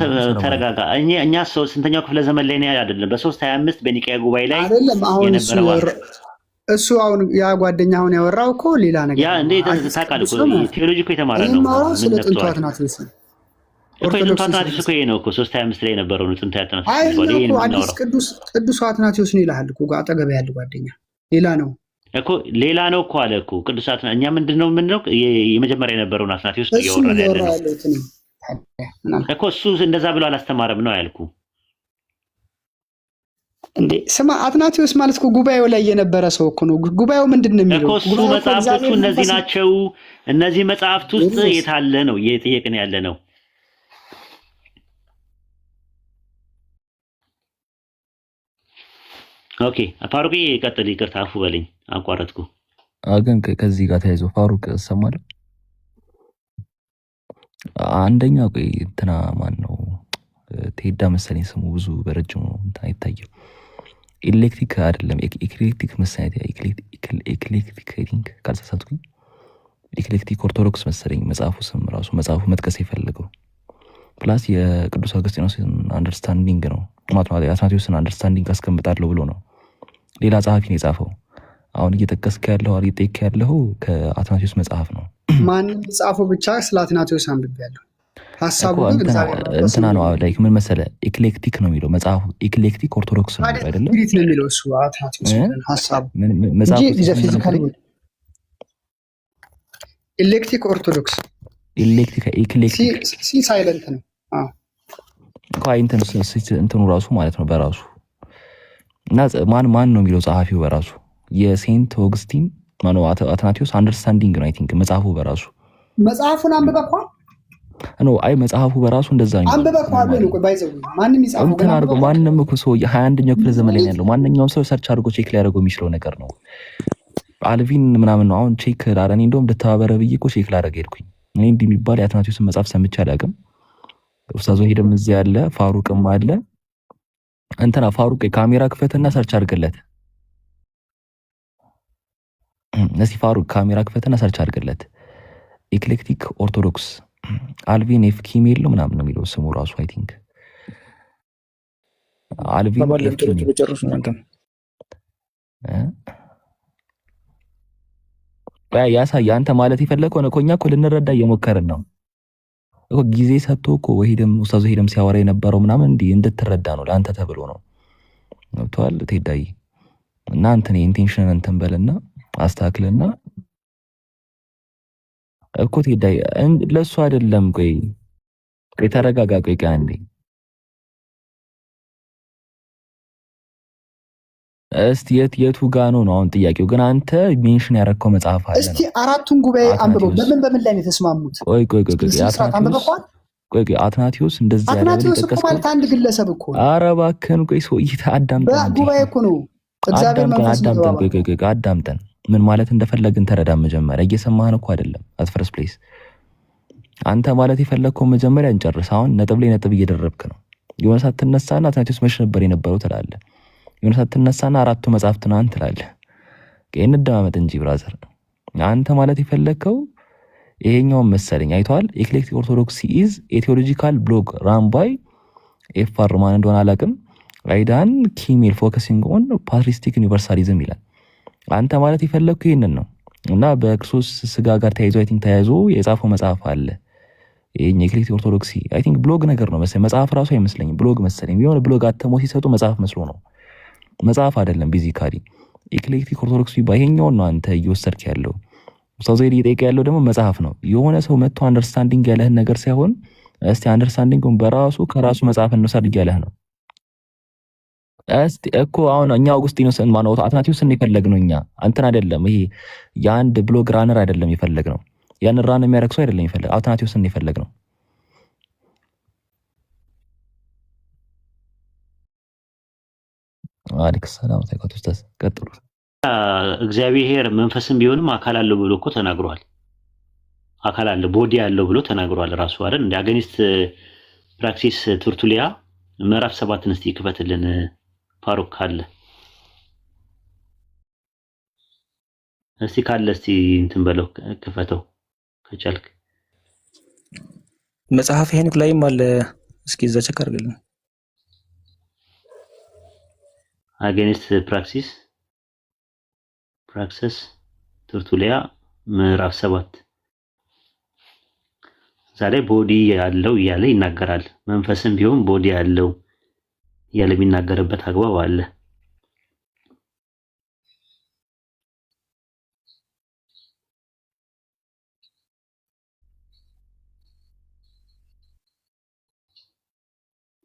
ተረጋጋ። እኛ ስንተኛው ክፍለ ዘመን ላይ ነው አይደለም በ325 በኒቅያ ጉባኤ ላይ የነበረው እሱ አሁን ያ ጓደኛ አሁን ያወራው እኮ ሌላ ነገር ያ እንዴት ታውቃለህ እኮ ቴዎሎጂ እኮ የተማረ ነው። ስለ ጥንቱ አትናቴዎስ እኮ ጥንቱ አትናቴዎስ እኮ ይሄ ነው እኮ 325 ላይ የነበረው ነው ጥንቱ አትናቴዎስ ነው። ይሄ አዲስ ቅዱስ አትናቴዎስ ነው ይላል እኮ አጠገብ ያለ ጓደኛ ሌላ ነው እኮ ሌላ ነው እኮ አለ እኮ ቅዱስ አትናቴዎስ። እኛ ምንድነው የምንለው የመጀመሪያ የነበረውን አትናቴዎስ እያወራን ያለነው እኮ እሱ እንደዛ ብሎ አላስተማረም ነው ያልኩ። እንዴ ስማ አትናቴዎስ ማለት እኮ ጉባኤው ላይ የነበረ ሰው እኮ ነው። ጉባኤው ምንድነው የሚለው እኮ እሱ መጽሐፍቶቹ እነዚህ ናቸው። እነዚህ መጽሐፍት ውስጥ የታለ ነው እየጠየቅን ያለ ነው። ኦኬ ፋሩቅ ቀጥል። ይቅርታ አፉ በለኝ አቋረጥኩ። ግን ከዚህ ጋር ተያይዞ ፋሩቅ ሰማለሁ። አንደኛ ቆይ እንትና ማን ነው ቴዳ መሰለኝ ስሙ ብዙ በረጅሙ እንትና አይታየው። ኤሌክትሪክ አይደለም ኤክሌክቲክ መሰለኝ ኤክሌክቲክ ሪንግ ካልተሳሳትኩኝ ኤክሌክቲክ ኦርቶዶክስ መሰለኝ መጽሐፉ ስም ራሱ መጽሐፉ መጥቀስ የፈለገው ፕላስ የቅዱስ አውግስጢኖስን አንደርስታንዲንግ ነው ማለት ነው። የአትናቴዎስን አንደርስታንዲንግ አስቀምጣለሁ ብሎ ነው ሌላ ጸሐፊ ነው የጻፈው። አሁን እየጠቀስክ ያለው እየጠየክ ያለው ከአትናቴዎስ መጽሐፍ ነው። ማንም ጻፈው ብቻ ስለ አትናቴዎስ አንብቤያለሁ። ሐሳቡ ግን እንትና ነው ላይክ ምን መሰለ ኤክሌክቲክ ነው የሚለው መጽሐፉ። ኤክሌክቲክ ኦርቶዶክስ ነው አይደለም ስፒሪት ነው የሚለው እሱ አትናቴዎስ ሐሳቡ መጽሐፉ እንጂ ፊዚካሊ ኤሌክትሪክ ኦርቶዶክስ ኤክሌክቲክ ሲ ሳይለንት ነው። አዎ እንትኑ ራሱ ማለት ነው በራሱ እና ማን ነው የሚለው ጸሐፊው በራሱ የሴንት ኦግስቲን ማነው አትናቴዎስ አንደርስታንዲንግ ነው አይ ቲንክ መጽሐፉ በራሱ መጽሐፉን አንብበኳል ነው አይ መጽሐፉ በራሱ እንደዛ ነው አንብበኳል ነው ባይዘው ማንም ይጻፈው እንትን አድርጎ ማንም እኮ ሰው የ21ኛው ክፍለ ዘመን ላይ ያለው ማንኛውም ሰው ሰርች አድርጎ ቼክ ሊያደርገው የሚችለው ነገር ነው። አልቪን ምናምን ነው አሁን ቼክ ላረኔ እንደውም ልተባበረ ብዬ እኮ ቼክ ላደርግ ሄድኩኝ። እኔ እንዲህ የሚባል የአትናቴዎስን መጽሐፍ ሰምቼ አላውቅም። ኡስታዝ ወሂድም እዚህ ያለ ፋሩቅም አለ እንትና ፋሩቅ ካሜራ ክፈትና ሰርች አድርገለት ነሲ ፋሩቅ ካሜራ ክፈትና ሰርች አድርገለት ኤክሌክቲክ ኦርቶዶክስ አልቪን ኤፍ ኪሜል ነው ምናምን ነው የሚለው ስሙ ራሱ አይ ቲንክ አልቪን ኤፍ ኪሜል ጨርሱ እናንተ ያሳይ አንተ ማለት የፈለከው ነው። እኛ እኮ ልንረዳ እየሞከርን ነው እኮ ጊዜ ሰጥቶ እኮ ወሂድም ኡስታዝ ወሂድም ሲያወራ የነበረው ምናምን እንድትረዳ ነው ለአንተ ተብሎ ነው ገብቶሃል ቴዳይ እና አንተ ኢንቴንሽን እንትን በልና አስተካክልና እኮ ቴዳይ ለሱ አይደለም። ቆይ ተረጋጋ። ቆይ አንዴ እስቲ የቱ ጋ ነው አሁን ጥያቄው? ግን አንተ ሜንሽን ያደረከው መጽሐፍ አለ። እስቲ አራቱን ጉባኤ አንብበው በምን ላይ ነው የተስማሙት? ቆይ አትናቴዎስ እንደዚህ ያለ አትናቴዎስ እኮ ማለት አንድ ግለሰብ እኮ ነው። ኧረ እባክህን ቆይ ሰውዬ አዳምጠን። በጉባኤ እኮ ነው እግዚአብሔር መንፈስ ነው። አዳምጠን ምን ማለት እንደፈለግን ተረዳ። መጀመሪያ እየሰማህን እኮ አይደለም። አት ፈርስት ፕሌስ አንተ ማለት የፈለግከው መጀመሪያ እንጨርስ። አሁን ነጥብ ላይ ነጥብ እየደረብክ ነው። የሆነ ሰዓት ትነሳና አትናቴዎስ መች ነበር የነበረው ትላለህ። የሆነ ሰዓት ትነሳና አራቱ መጽሐፍት ነው አንተ ትላለህ። እንደማመጥ እንጂ ብራዘር አንተ ማለት የፈለግከው ይሄኛውን መሰለኝ አይተዋል። ኤክሌክቲክ ኦርቶዶክስ ኢዝ ኤቲዮሎጂካል ብሎግ ራን ባይ ኤፍአር ማን እንደሆነ አላውቅም። አይዳን ኪሜል ፎከሲንግ ኦን ፓትሪስቲክ ዩኒቨርሳሊዝም ይላል። አንተ ማለት የፈለግከው ይሄንን ነው እና በክርስቶስ ስጋ ጋር ተያይዞ አይ ቲንክ ተያይዞ የጻፈው መጽሐፍ አለ። ይሄን ኤክሌክቲክ ኦርቶዶክስ አይ ቲንክ ብሎግ ነገር ነው መሰለኝ። መጽሐፍ ራሱ አይመስለኝም ብሎግ መሰለኝ። የሆነ ብሎግ አተሞ ሲሰጡ መጽሐፍ መስሎ ነው። መጽሐፍ አይደለም ቤዚካሊ ኤክሌክቲክ ኦርቶዶክስ ይሄኛውን ነው አንተ እየወሰድክ ያለው። ኡስታዝ ዘይድ እየጠየቀ ያለው ደግሞ መጽሐፍ ነው። የሆነ ሰው መጥቶ አንደርስታንዲንግ ያለህን ነገር ሳይሆን እስቲ አንደርስታንዲንጉን በራሱ ከራሱ መጽሐፍ እንውሰድ ያለህ ነው። እስቲ እኮ አሁን እኛ አውግስጢኖስን ማነው አትናቴዎስን የፈለግነው እኛ አንተን አይደለም። ይሄ የአንድ ብሎግ ራነር አይደለም የፈለግነው። ያን ራን የሚያደርግ ሰው አይደለም የፈለግነው። አትናቴዎስን የፈለግነው አለክስ ሰላም ታይቆት ኡስታዝ ቀጥሉ። እግዚአብሔር መንፈስም ቢሆንም አካል አለው ብሎ እኮ ተናግሯል። አካል አለው ቦዲ አለው ብሎ ተናግሯል ራሱ አይደል? እንደ አገኒስት ፕራክሲስ ቱርቱሊያ ምዕራፍ 7 እስቲ ክፈትልን ፋሩቅ ካለ እስቲ ካለ እስቲ እንትን በለው ክፈተው ከቻልክ መጽሐፍ ሄኖክ ላይም አለ። እስኪ እዛ ቸክ አድርግልን። አገኒስት ፕራክሲስ ቱርቱሊያ ምዕራፍ 7 ዛሬ ቦዲ ያለው እያለ ይናገራል። መንፈስም ቢሆን ቦዲ ያለው እያለ የሚናገርበት አግባብ አለ።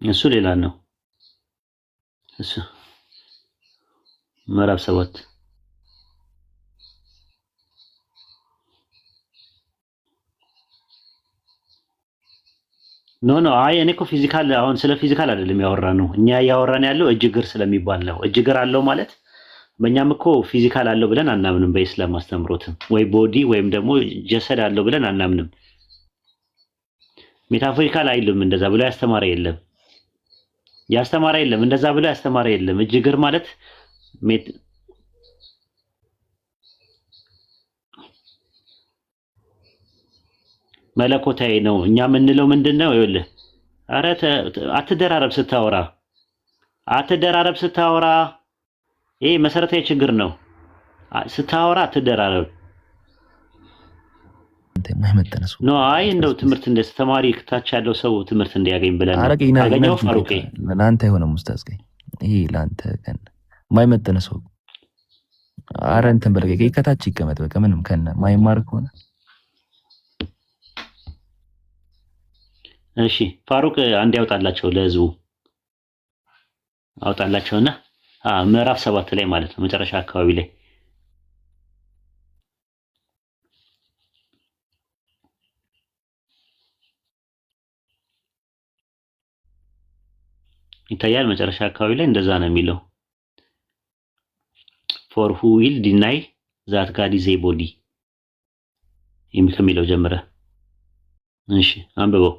እሱ ሌላ ነው። እሱ ምዕራፍ 7 ኖ አይ እኔ እኮ ፊዚካል አሁን ስለ ፊዚካል አይደለም ያወራን ነው። እኛ ያወራን ያለው እጅግር ስለሚባል ነው። እጅግር አለው ማለት በእኛም እኮ ፊዚካል አለው ብለን አናምንም። በኢስላም አስተምሮትም ወይ ቦዲ ወይም ደግሞ ጀሰድ አለው ብለን አናምንም። ሜታፎሪካል አይልም። እንደዛ ብሎ ያስተማረ የለም። እንደዛ ብሎ ያስተማረ የለም። እጅግር ማለት መለኮታዊ ነው። እኛ የምንለው ምንድነው? ይኸውልህ ኧረ አትደራረብ ስታወራ ይሄ መሰረታዊ ችግር ነው። ስታወራ አትደራረብ። የማይመጠነ ሰው ኖ አይ እንደው ትምህርት እንደ ተማሪ ታች ያለው ሰው ትምህርት እንዲያገኝ ብለን አረቀኝና አገኘው ፋሩቄ ለአንተ የሆነ ሙስታዝ ገኝ ይሄ ለአንተ ከነ የማይመጠነ ሰው አረ እንትን በለቀ ከታች ይቀመጥ በቃ ምንም ከነ ማይማር ከሆነ እሺ ፋሩቅ አንድ ያውጣላቸው ለህዝቡ አውጣላቸውና ምዕራፍ 7 ላይ ማለት ነው መጨረሻ አካባቢ ላይ ይታያል። መጨረሻ አካባቢ ላይ እንደዛ ነው የሚለው for who will deny that God is a body ከሚለው ጀምረ እሺ አንብበው።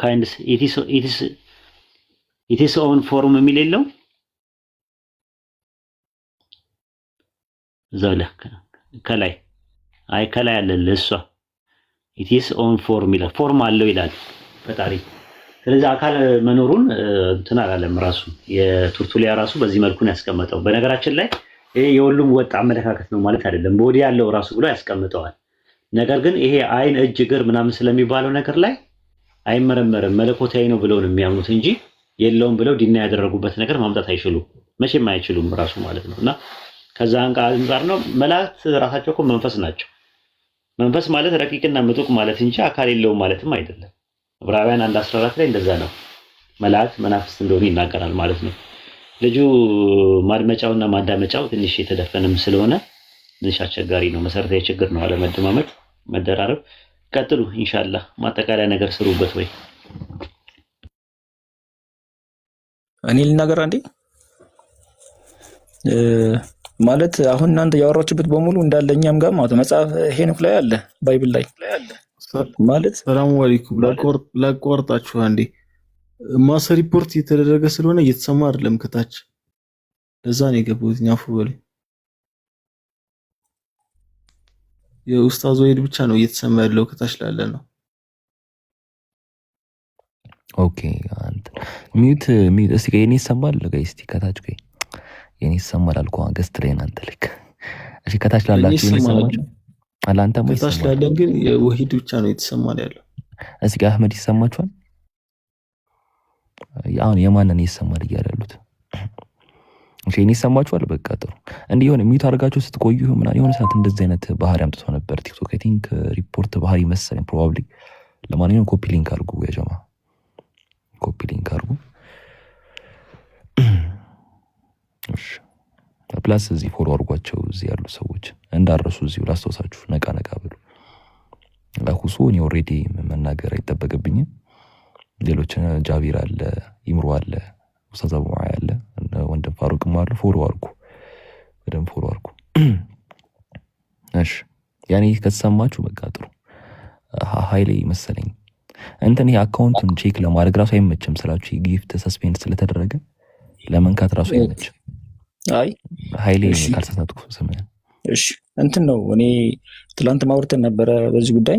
ካይንድስ it is own form የሚል የለው ዘለ ከላይ አለ ለሷ it is own form ይላል ፎርም አለው ይላል ፈጣሪ። ስለዚህ አካል መኖሩን እንትን አላለም ራሱ የቱርቱሊያ ራሱ በዚህ መልኩ ነው ያስቀመጠው። በነገራችን ላይ ይሄ የሁሉም ወጥ አመለካከት ነው ማለት አይደለም። ቦዲ ያለው ራሱ ብሎ ያስቀምጠዋል። ነገር ግን ይሄ አይን እጅ እግር ምናምን ስለሚባለው ነገር ላይ አይመረመርም መለኮታዊ ነው ብለው ነው የሚያምኑት እንጂ የለውም ብለው ዲና ያደረጉበት ነገር ማምጣት አይችሉም፣ መቼም አይችሉም ራሱ ማለት ነውና ከዛ አንፃር ነው መላእክት ራሳቸው እኮ መንፈስ ናቸው። መንፈስ ማለት ረቂቅና ምጡቅ ማለት እንጂ አካል የለውም ማለትም አይደለም። ዕብራውያን 1:14 ላይ እንደዛ ነው መላእክት መናፍስት እንደሆኑ ይናገራል ማለት ነው። ልጁ ማድመጫውና ማዳመጫው ትንሽ የተደፈነም ስለሆነ ትንሽ አስቸጋሪ ነው። መሰረታዊ ችግር ነው አለመደማመጥ፣ መደራረብ። ቀጥሉ ኢንሻአላህ። ማጠቃለያ ነገር ስሩበት ወይ እኔ ልናገር አንዴ። ማለት አሁን እናንተ ያወራችሁበት በሙሉ እንዳለ እኛም ጋር ማለት መጽሐፍ ሄኖክ ላይ አለ፣ ባይብል ላይ ማለት። ሰላም አለይኩም። ላቋርጣችሁ አንዴ። ማስ ሪፖርት እየተደረገ ስለሆነ እየተሰማ አይደለም ከታች፣ ለዛ ነው የገባሁት። ኛፉ በላይ የኡስታዝ ወይድ ብቻ ነው እየተሰማ ያለው፣ ከታች ላለ ነው። ኦኬ አንተ ሚዩት እስቲ ከኔ ይሰማል ጋይስ? እስቲ ከታች ከይ የኔ ይሰማል አልኩ። ገስት ላይ እናንተ ልክ እሺ፣ ከታች ላላችሁ የኔ ይሰማል አላንተም ወይ? ከታች ላለ ግን የወሂድ ብቻ ነው እየተሰማ ያለው። እስቲ አህመድ ይሰማችኋል? አሁን የማንን ይሰማል እያሉት? እሺ የኔ ይሰማችኋል? በቃ ጥሩ። እንዲህ የሆነ ሚዩት አድርጋችሁ ስትቆዩ ምናምን የሆነ ሰዓት እንደዚህ አይነት ባህሪ አምጥቶ ነበር ቲክቶክ። አይ ቲንክ ሪፖርት ባህሪ መሰለኝ ፕሮባብሊ። ለማንኛውም ኮፒ ሊንክ አድርጉ ያ ጀማ፣ ኮፒ ሊንክ አድርጉ። እሺ ፕላስ እዚህ ፎሎ አድርጓቸው እዚህ ያሉ ሰዎች እንዳረሱ እዚሁ ላስታውሳችሁ። ነቃ ነቃ ብሉ። ለሁሱ እኔ ኦልሬዲ መናገር አይጠበቅብኝም። ሌሎች ጃቢር አለ፣ ይምሩ አለ፣ ኡስታዝ አቡ ሙዓ አለ፣ ወንድም ፋሩቅም አለ። ፎሎ አድርጉ፣ በደንብ ፎሎ አድርጉ። እሺ ያኔ ከተሰማችሁ በቃ ጥሩ። ሃይሌ መሰለኝ እንትን ይሄ አካውንቱን ቼክ ለማድረግ ራሱ አይመችም ስላችሁ ጊፍት ሰስፔንድ ስለተደረገ ለመንካት ራሱ አይመችም። አይ ሃይሌ ካልተሳሳትኩ ስም እሺ እንትን ነው። እኔ ትላንት ማውርተን ነበረ በዚህ ጉዳይ።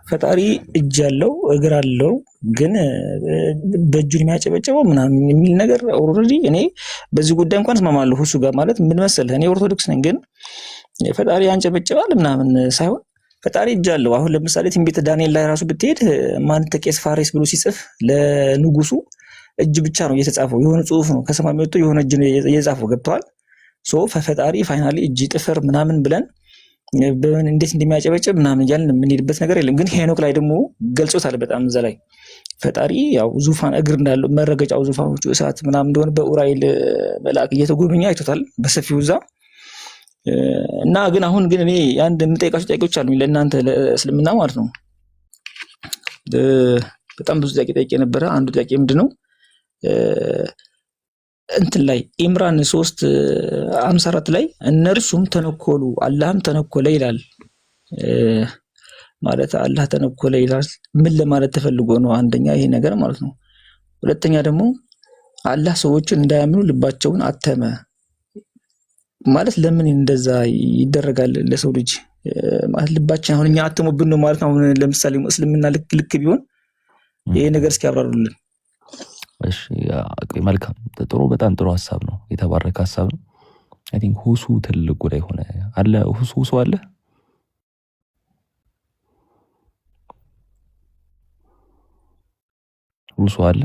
ፈጣሪ እጅ አለው እግር አለው ግን በእጁን የሚያጨበጭበው ምናምን የሚል ነገር ኦልሬዲ እኔ በዚህ ጉዳይ እንኳን እስማማለሁ እሱ ጋር። ማለት ምን መሰለህ እኔ ኦርቶዶክስ ነኝ፣ ግን ፈጣሪ ያንጨበጭባል ምናምን ሳይሆን ፈጣሪ እጅ አለው። አሁን ለምሳሌ ትንቢተ ዳንኤል ላይ ራሱ ብትሄድ ማን ተቄስ ፋሬስ ብሎ ሲጽፍ ለንጉሱ እጅ ብቻ ነው እየተጻፈው፣ የሆነ ጽሁፍ ነው ከሰማይ መጥቶ የሆነ እጅ ነው እየጻፈው። ገብተዋል። ሶ ፈጣሪ ፋይናሊ እጅ ጥፍር ምናምን ብለን እንዴት እንደሚያጨበጭብ ምናምን እያልን የምንሄድበት ነገር የለም። ግን ሄኖክ ላይ ደግሞ ገልጾታል በጣም እዛ ላይ ፈጣሪ ያው ዙፋን እግር እንዳለው መረገጫው ዙፋኖቹ እሳት ምናምን እንደሆነ በኡራኤል መልአክ እየተጎበኘ አይቶታል በሰፊው እዛ እና ግን አሁን ግን እኔ አንድ የምጠይቃቸው ጥያቄዎች አሉ ለእናንተ ለእስልምና ማለት ነው። በጣም ብዙ ጥያቄ ጠይቄ ነበረ። አንዱ ጥያቄ ምንድነው እንትን ላይ ኢምራን 3:54 ላይ እነርሱም ተነኮሉ አላህም ተነኮለ ይላል። ማለት አላህ ተነኮለ ይላል ምን ለማለት ተፈልጎ ነው? አንደኛ ይሄ ነገር ማለት ነው። ሁለተኛ ደግሞ አላህ ሰዎችን እንዳያምኑ ልባቸውን አተመ ማለት ለምን እንደዛ ይደረጋል? ለሰው ልጅ ማለት ልባችን አሁን እኛ አተሙብን ነው ማለት ነው። አሁን ለምሳሌ ሙስሊምና ልክ ቢሆን ይሄ ነገር እስኪ ያብራሩልን። እሺ መልካም ጥሩ፣ በጣም ጥሩ ሐሳብ ነው። የተባረከ ሐሳብ ነው። አይ ቲንክ ሁሱ ትልቅ ጉዳይ ሆነ አለ። ሁሱ አለ ሁሱ አለ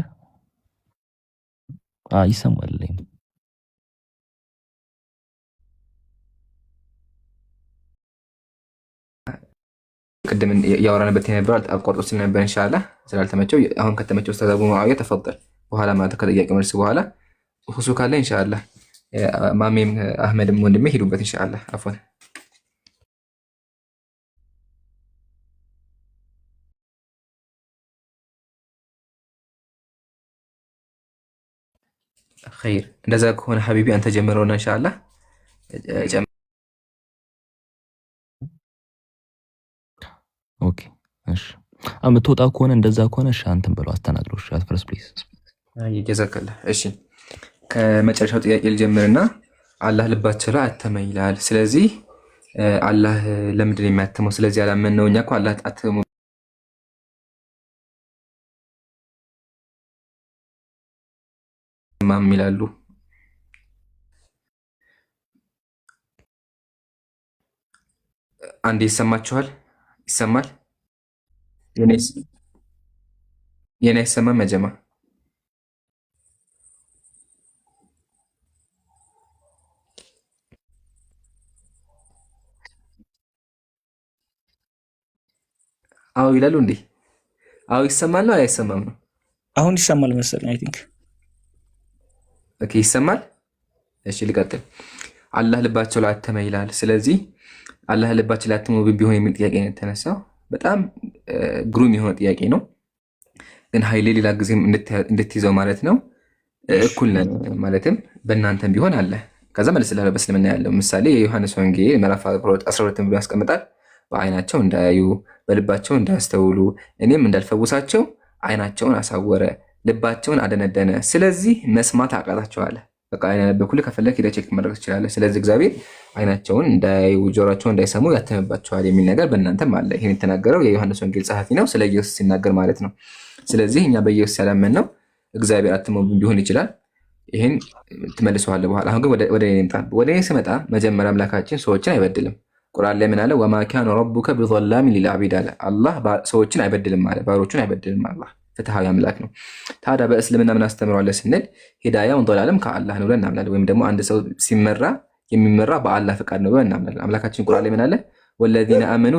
ይሰማል። ቅድም ያወራንበት የነበረው አቋርጦ ስለነበር ኢንሻአላህ ስላልተመቸው አሁን ከተመቸው ኡስታዝ አቡ ሙአዊያ ተፈضل በኋላ ማለት ከጥያቄ መልስ በኋላ ሁሱ ካለ ኢንሻአላህ ማሜም አህመድም ወንድሜ ሄዱበት ኢንሻአላህ። አፎን ኸይር እንደዛ ከሆነ ሐቢቢ አንተ ጀምረውና ኢንሻአላህ ኦኬ እሺ። የምትወጣ ከሆነ እንደዛ ከሆነ እሺ አንተም ብለው አስተናግረው። እሺ አትፈርስ ፕሊዝ። ይጀዛከላ። እሺ ከመጨረሻው ጥያቄ ልጀምርና አላህ ልባቸው ላይ አተመ ይላል። ስለዚህ አላህ ለምንድን ነው የሚያተመው? ስለዚህ አላመን ነው እኛ እኮ አላህ አተመ ማም ይላሉ። አንዴ ይሰማችኋል? ይሰማል? የኔ አይሰማም መጀማ? አዎ ይላሉ እንዴ? አዎ ይሰማል ነው አይሰማም ነው? አሁን ይሰማል መሰለኝ አይ ቲንክ። ኦኬ ይሰማል። እሺ ልቀጥል። አላህ ልባቸው ላይ አተመ ይላል። ስለዚህ አላህ ልባቸው ላይ አተመ ቢሆን የሚል ጥያቄ ነው የተነሳው። በጣም ግሩም የሆነ ጥያቄ ነው። ግን ኃይሌ ሌላ ጊዜም እንድትይዘው ማለት ነው። እኩል ነን ማለትም በእናንተም ቢሆን አለ። ከዛ መልስልሃለሁ በእስልምና ያለው ምሳሌ የዮሐንስ ወንጌል ምዕራፍ 12 ብሎ ያስቀምጣል። በአይናቸው እንዳያዩ በልባቸው እንዳያስተውሉ እኔም እንዳልፈውሳቸው አይናቸውን አሳወረ፣ ልባቸውን አደነደነ፣ ስለዚህ መስማት አቃታቸው አለ። በቃ በኩል ከፈለክ ሄደህ ቼክ ማድረግ ትችላለህ። ስለዚህ እግዚአብሔር አይናቸውን እንዳያዩ ጆሮአቸውን እንዳይሰሙ ያተምባቸዋል የሚል ነገር በእናንተም አለ። ይህን የተናገረው የዮሐንስ ወንጌል ጸሐፊ ነው፣ ስለ ኢየሱስ ሲናገር ማለት ነው። ስለዚህ እኛ በኢየሱስ ያላመን ነው እግዚአብሔር አትሞብን ቢሆን ይችላል። ይህን ትመልሰዋለህ በኋላ። አሁን ግን ወደ እኔ ምጣ። ወደ እኔ ስመጣ መጀመሪያ አምላካችን ሰዎችን አይበድልም። ቁርአን ላይ ምን አለ? ወማ ካነ ረቡከ ቢዘላሚን ሊልዓቢድ አለ። አላህ ሰዎችን አይበድልም አለ፣ ባሮቹን አይበድልም። አላህ ፍትሃዊ አምላክ ነው። ታዲያ በእስልምና ምን አስተምረዋለህ ስንል ሂዳያውን ዶላልም ከአላህ ነው ብለን እናምናለን። ወይም ደግሞ አንድ ሰው ሲመራ የሚመራ በአላህ ፍቃድ ነው ብለን እናምናለን። አምላካችን ቁርአን ላይ ምን አለ? ወለዚነ አመኑ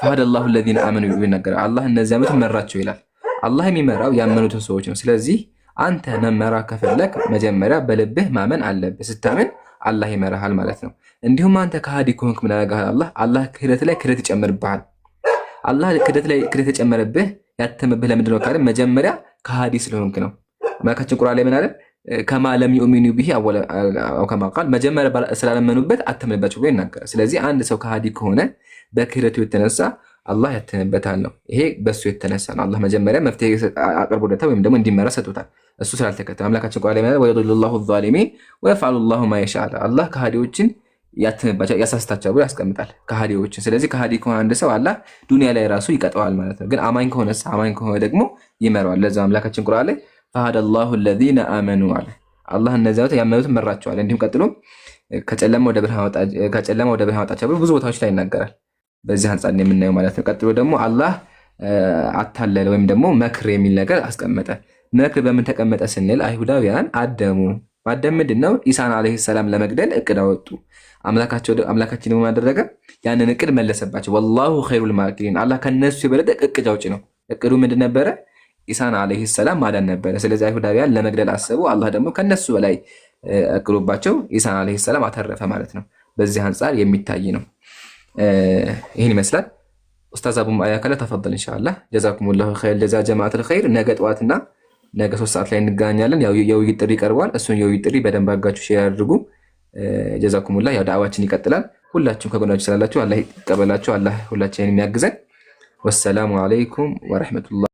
ፈሀደላሁ ለዚነ አመኑ ይናገራል። አላህ እነዚህ ዓመት መራቸው ይላል። አላህ የሚመራው ያመኑትን ሰዎች ነው። ስለዚህ አንተ መመራ ከፈለክ መጀመሪያ በልብህ ማመን አለብህ። ስታምን አላህ ይመራሃል ማለት ነው። እንዲሁም አንተ ከሃዲ ከሆንክ ምን ያደርግሃል? አላህ ክህደት ላይ ክህደት ይጨምርብሃል። አላህ ክህደት ላይ ክህደት የጨመረብህ ያተምብህ ለምንድን ነው ካለ መጀመሪያ ከሃዲ ስለሆንክ ነው። አምላካችን ቁርአን ላይ ምን አለ? ከማ ለም ዩእሚኑ ቢሂ አው ከማ ቃል መጀመሪያ ስላላመኑበት አተምንባቸው ብሎ ይናገራል። ስለዚህ አንድ ሰው ከሃዲ ከሆነ በክህደቱ የተነሳ አላህ ያተምበታል ነው። ይሄ በሱ የተነሳ ነው። አላህ መጀመሪያ መፍትሄ አቅርቦለታል ወይም ደግሞ እንዲመራ ሰጥቶታል። እሱ ስላልተከተለ አምላካችን ቁርአን ላይ ወየዱልላሁ ዛሊሚን ወየፍዐሉ ላሁ ማ የሻእ። አላህ ከሃዲዎችን ያትምባቸው ያሳስታቸው ብሎ ያስቀምጣል ከሃዲዎችን። ስለዚህ ከሃዲ ከሆነ አንድ ሰው አላህ ዱንያ ላይ ራሱ ይቀጠዋል ማለት ነው። ግን አማኝ ከሆነ ደግሞ ይመራዋል። ለዛ አምላካችን ቁርአን ላይ ፈሀደ አላሁ አለዚነ አመኑ አለ። አላህ እነዚያ ያመኑትን መራቸዋል። እንዲሁም ቀጥሎ ከጨለማ ወደ ብርሃን አወጣቸው ብሎ ብዙ ቦታዎች ላይ ይናገራል። በዚህ አንጻር የምናየው ማለት ነው። ቀጥሎ ደግሞ አላህ አታለለ ወይም ደግሞ መክር የሚል ነገር አስቀመጠ። መክር በምን ተቀመጠ ስንል አይሁዳውያን አደሙ። ማደም ምንድን ነው? ኢሳን ዓለይሂ ሰላም ለመግደል እቅድ አወጡ። አምላካችን ደግሞ ያደረገ ያንን እቅድ መለሰባቸው። ወላሁ ኸይሩል ማኪሪን፣ አላህ ከነሱ የበለጠ እቅድ አውጪ ነው። እቅዱ ምንድን ነበረ? ኢሳን ዓለይሂ ሰላም ማዳን ነበረ። ስለዚህ አይሁዳውያን ለመግደል አሰቡ። አላህ ደግሞ ከነሱ በላይ እቅዶባቸው ኢሳን ዓለይሂ ሰላም አተረፈ ማለት ነው። በዚህ አንጻር የሚታይ ነው። ይህን ይመስላል። ኡስታዝ አቡ ማያ ካለ ተፈضل ኢንሻአላህ። ጀዛኩሙላሁ ኸይር ጀዛ ጀማዓቱል ኸይር። ነገ ጠዋትና ነገ 3 ሰዓት ላይ እንገናኛለን። ያው የውይይት ጥሪ ቀርቧል። እሱን የውይይት ጥሪ በደንብ አጋችሁ ሼር አድርጉ። ጀዛኩሙላህ። ያው ዳዕዋችን ይቀጥላል። ሁላችሁም ከጎናችሁ ስላላችሁ አላህ ይቀበላችሁ። አላህ ሁላችንን የሚያግዘን። ወሰላሙ አለይኩም ወራህመቱላህ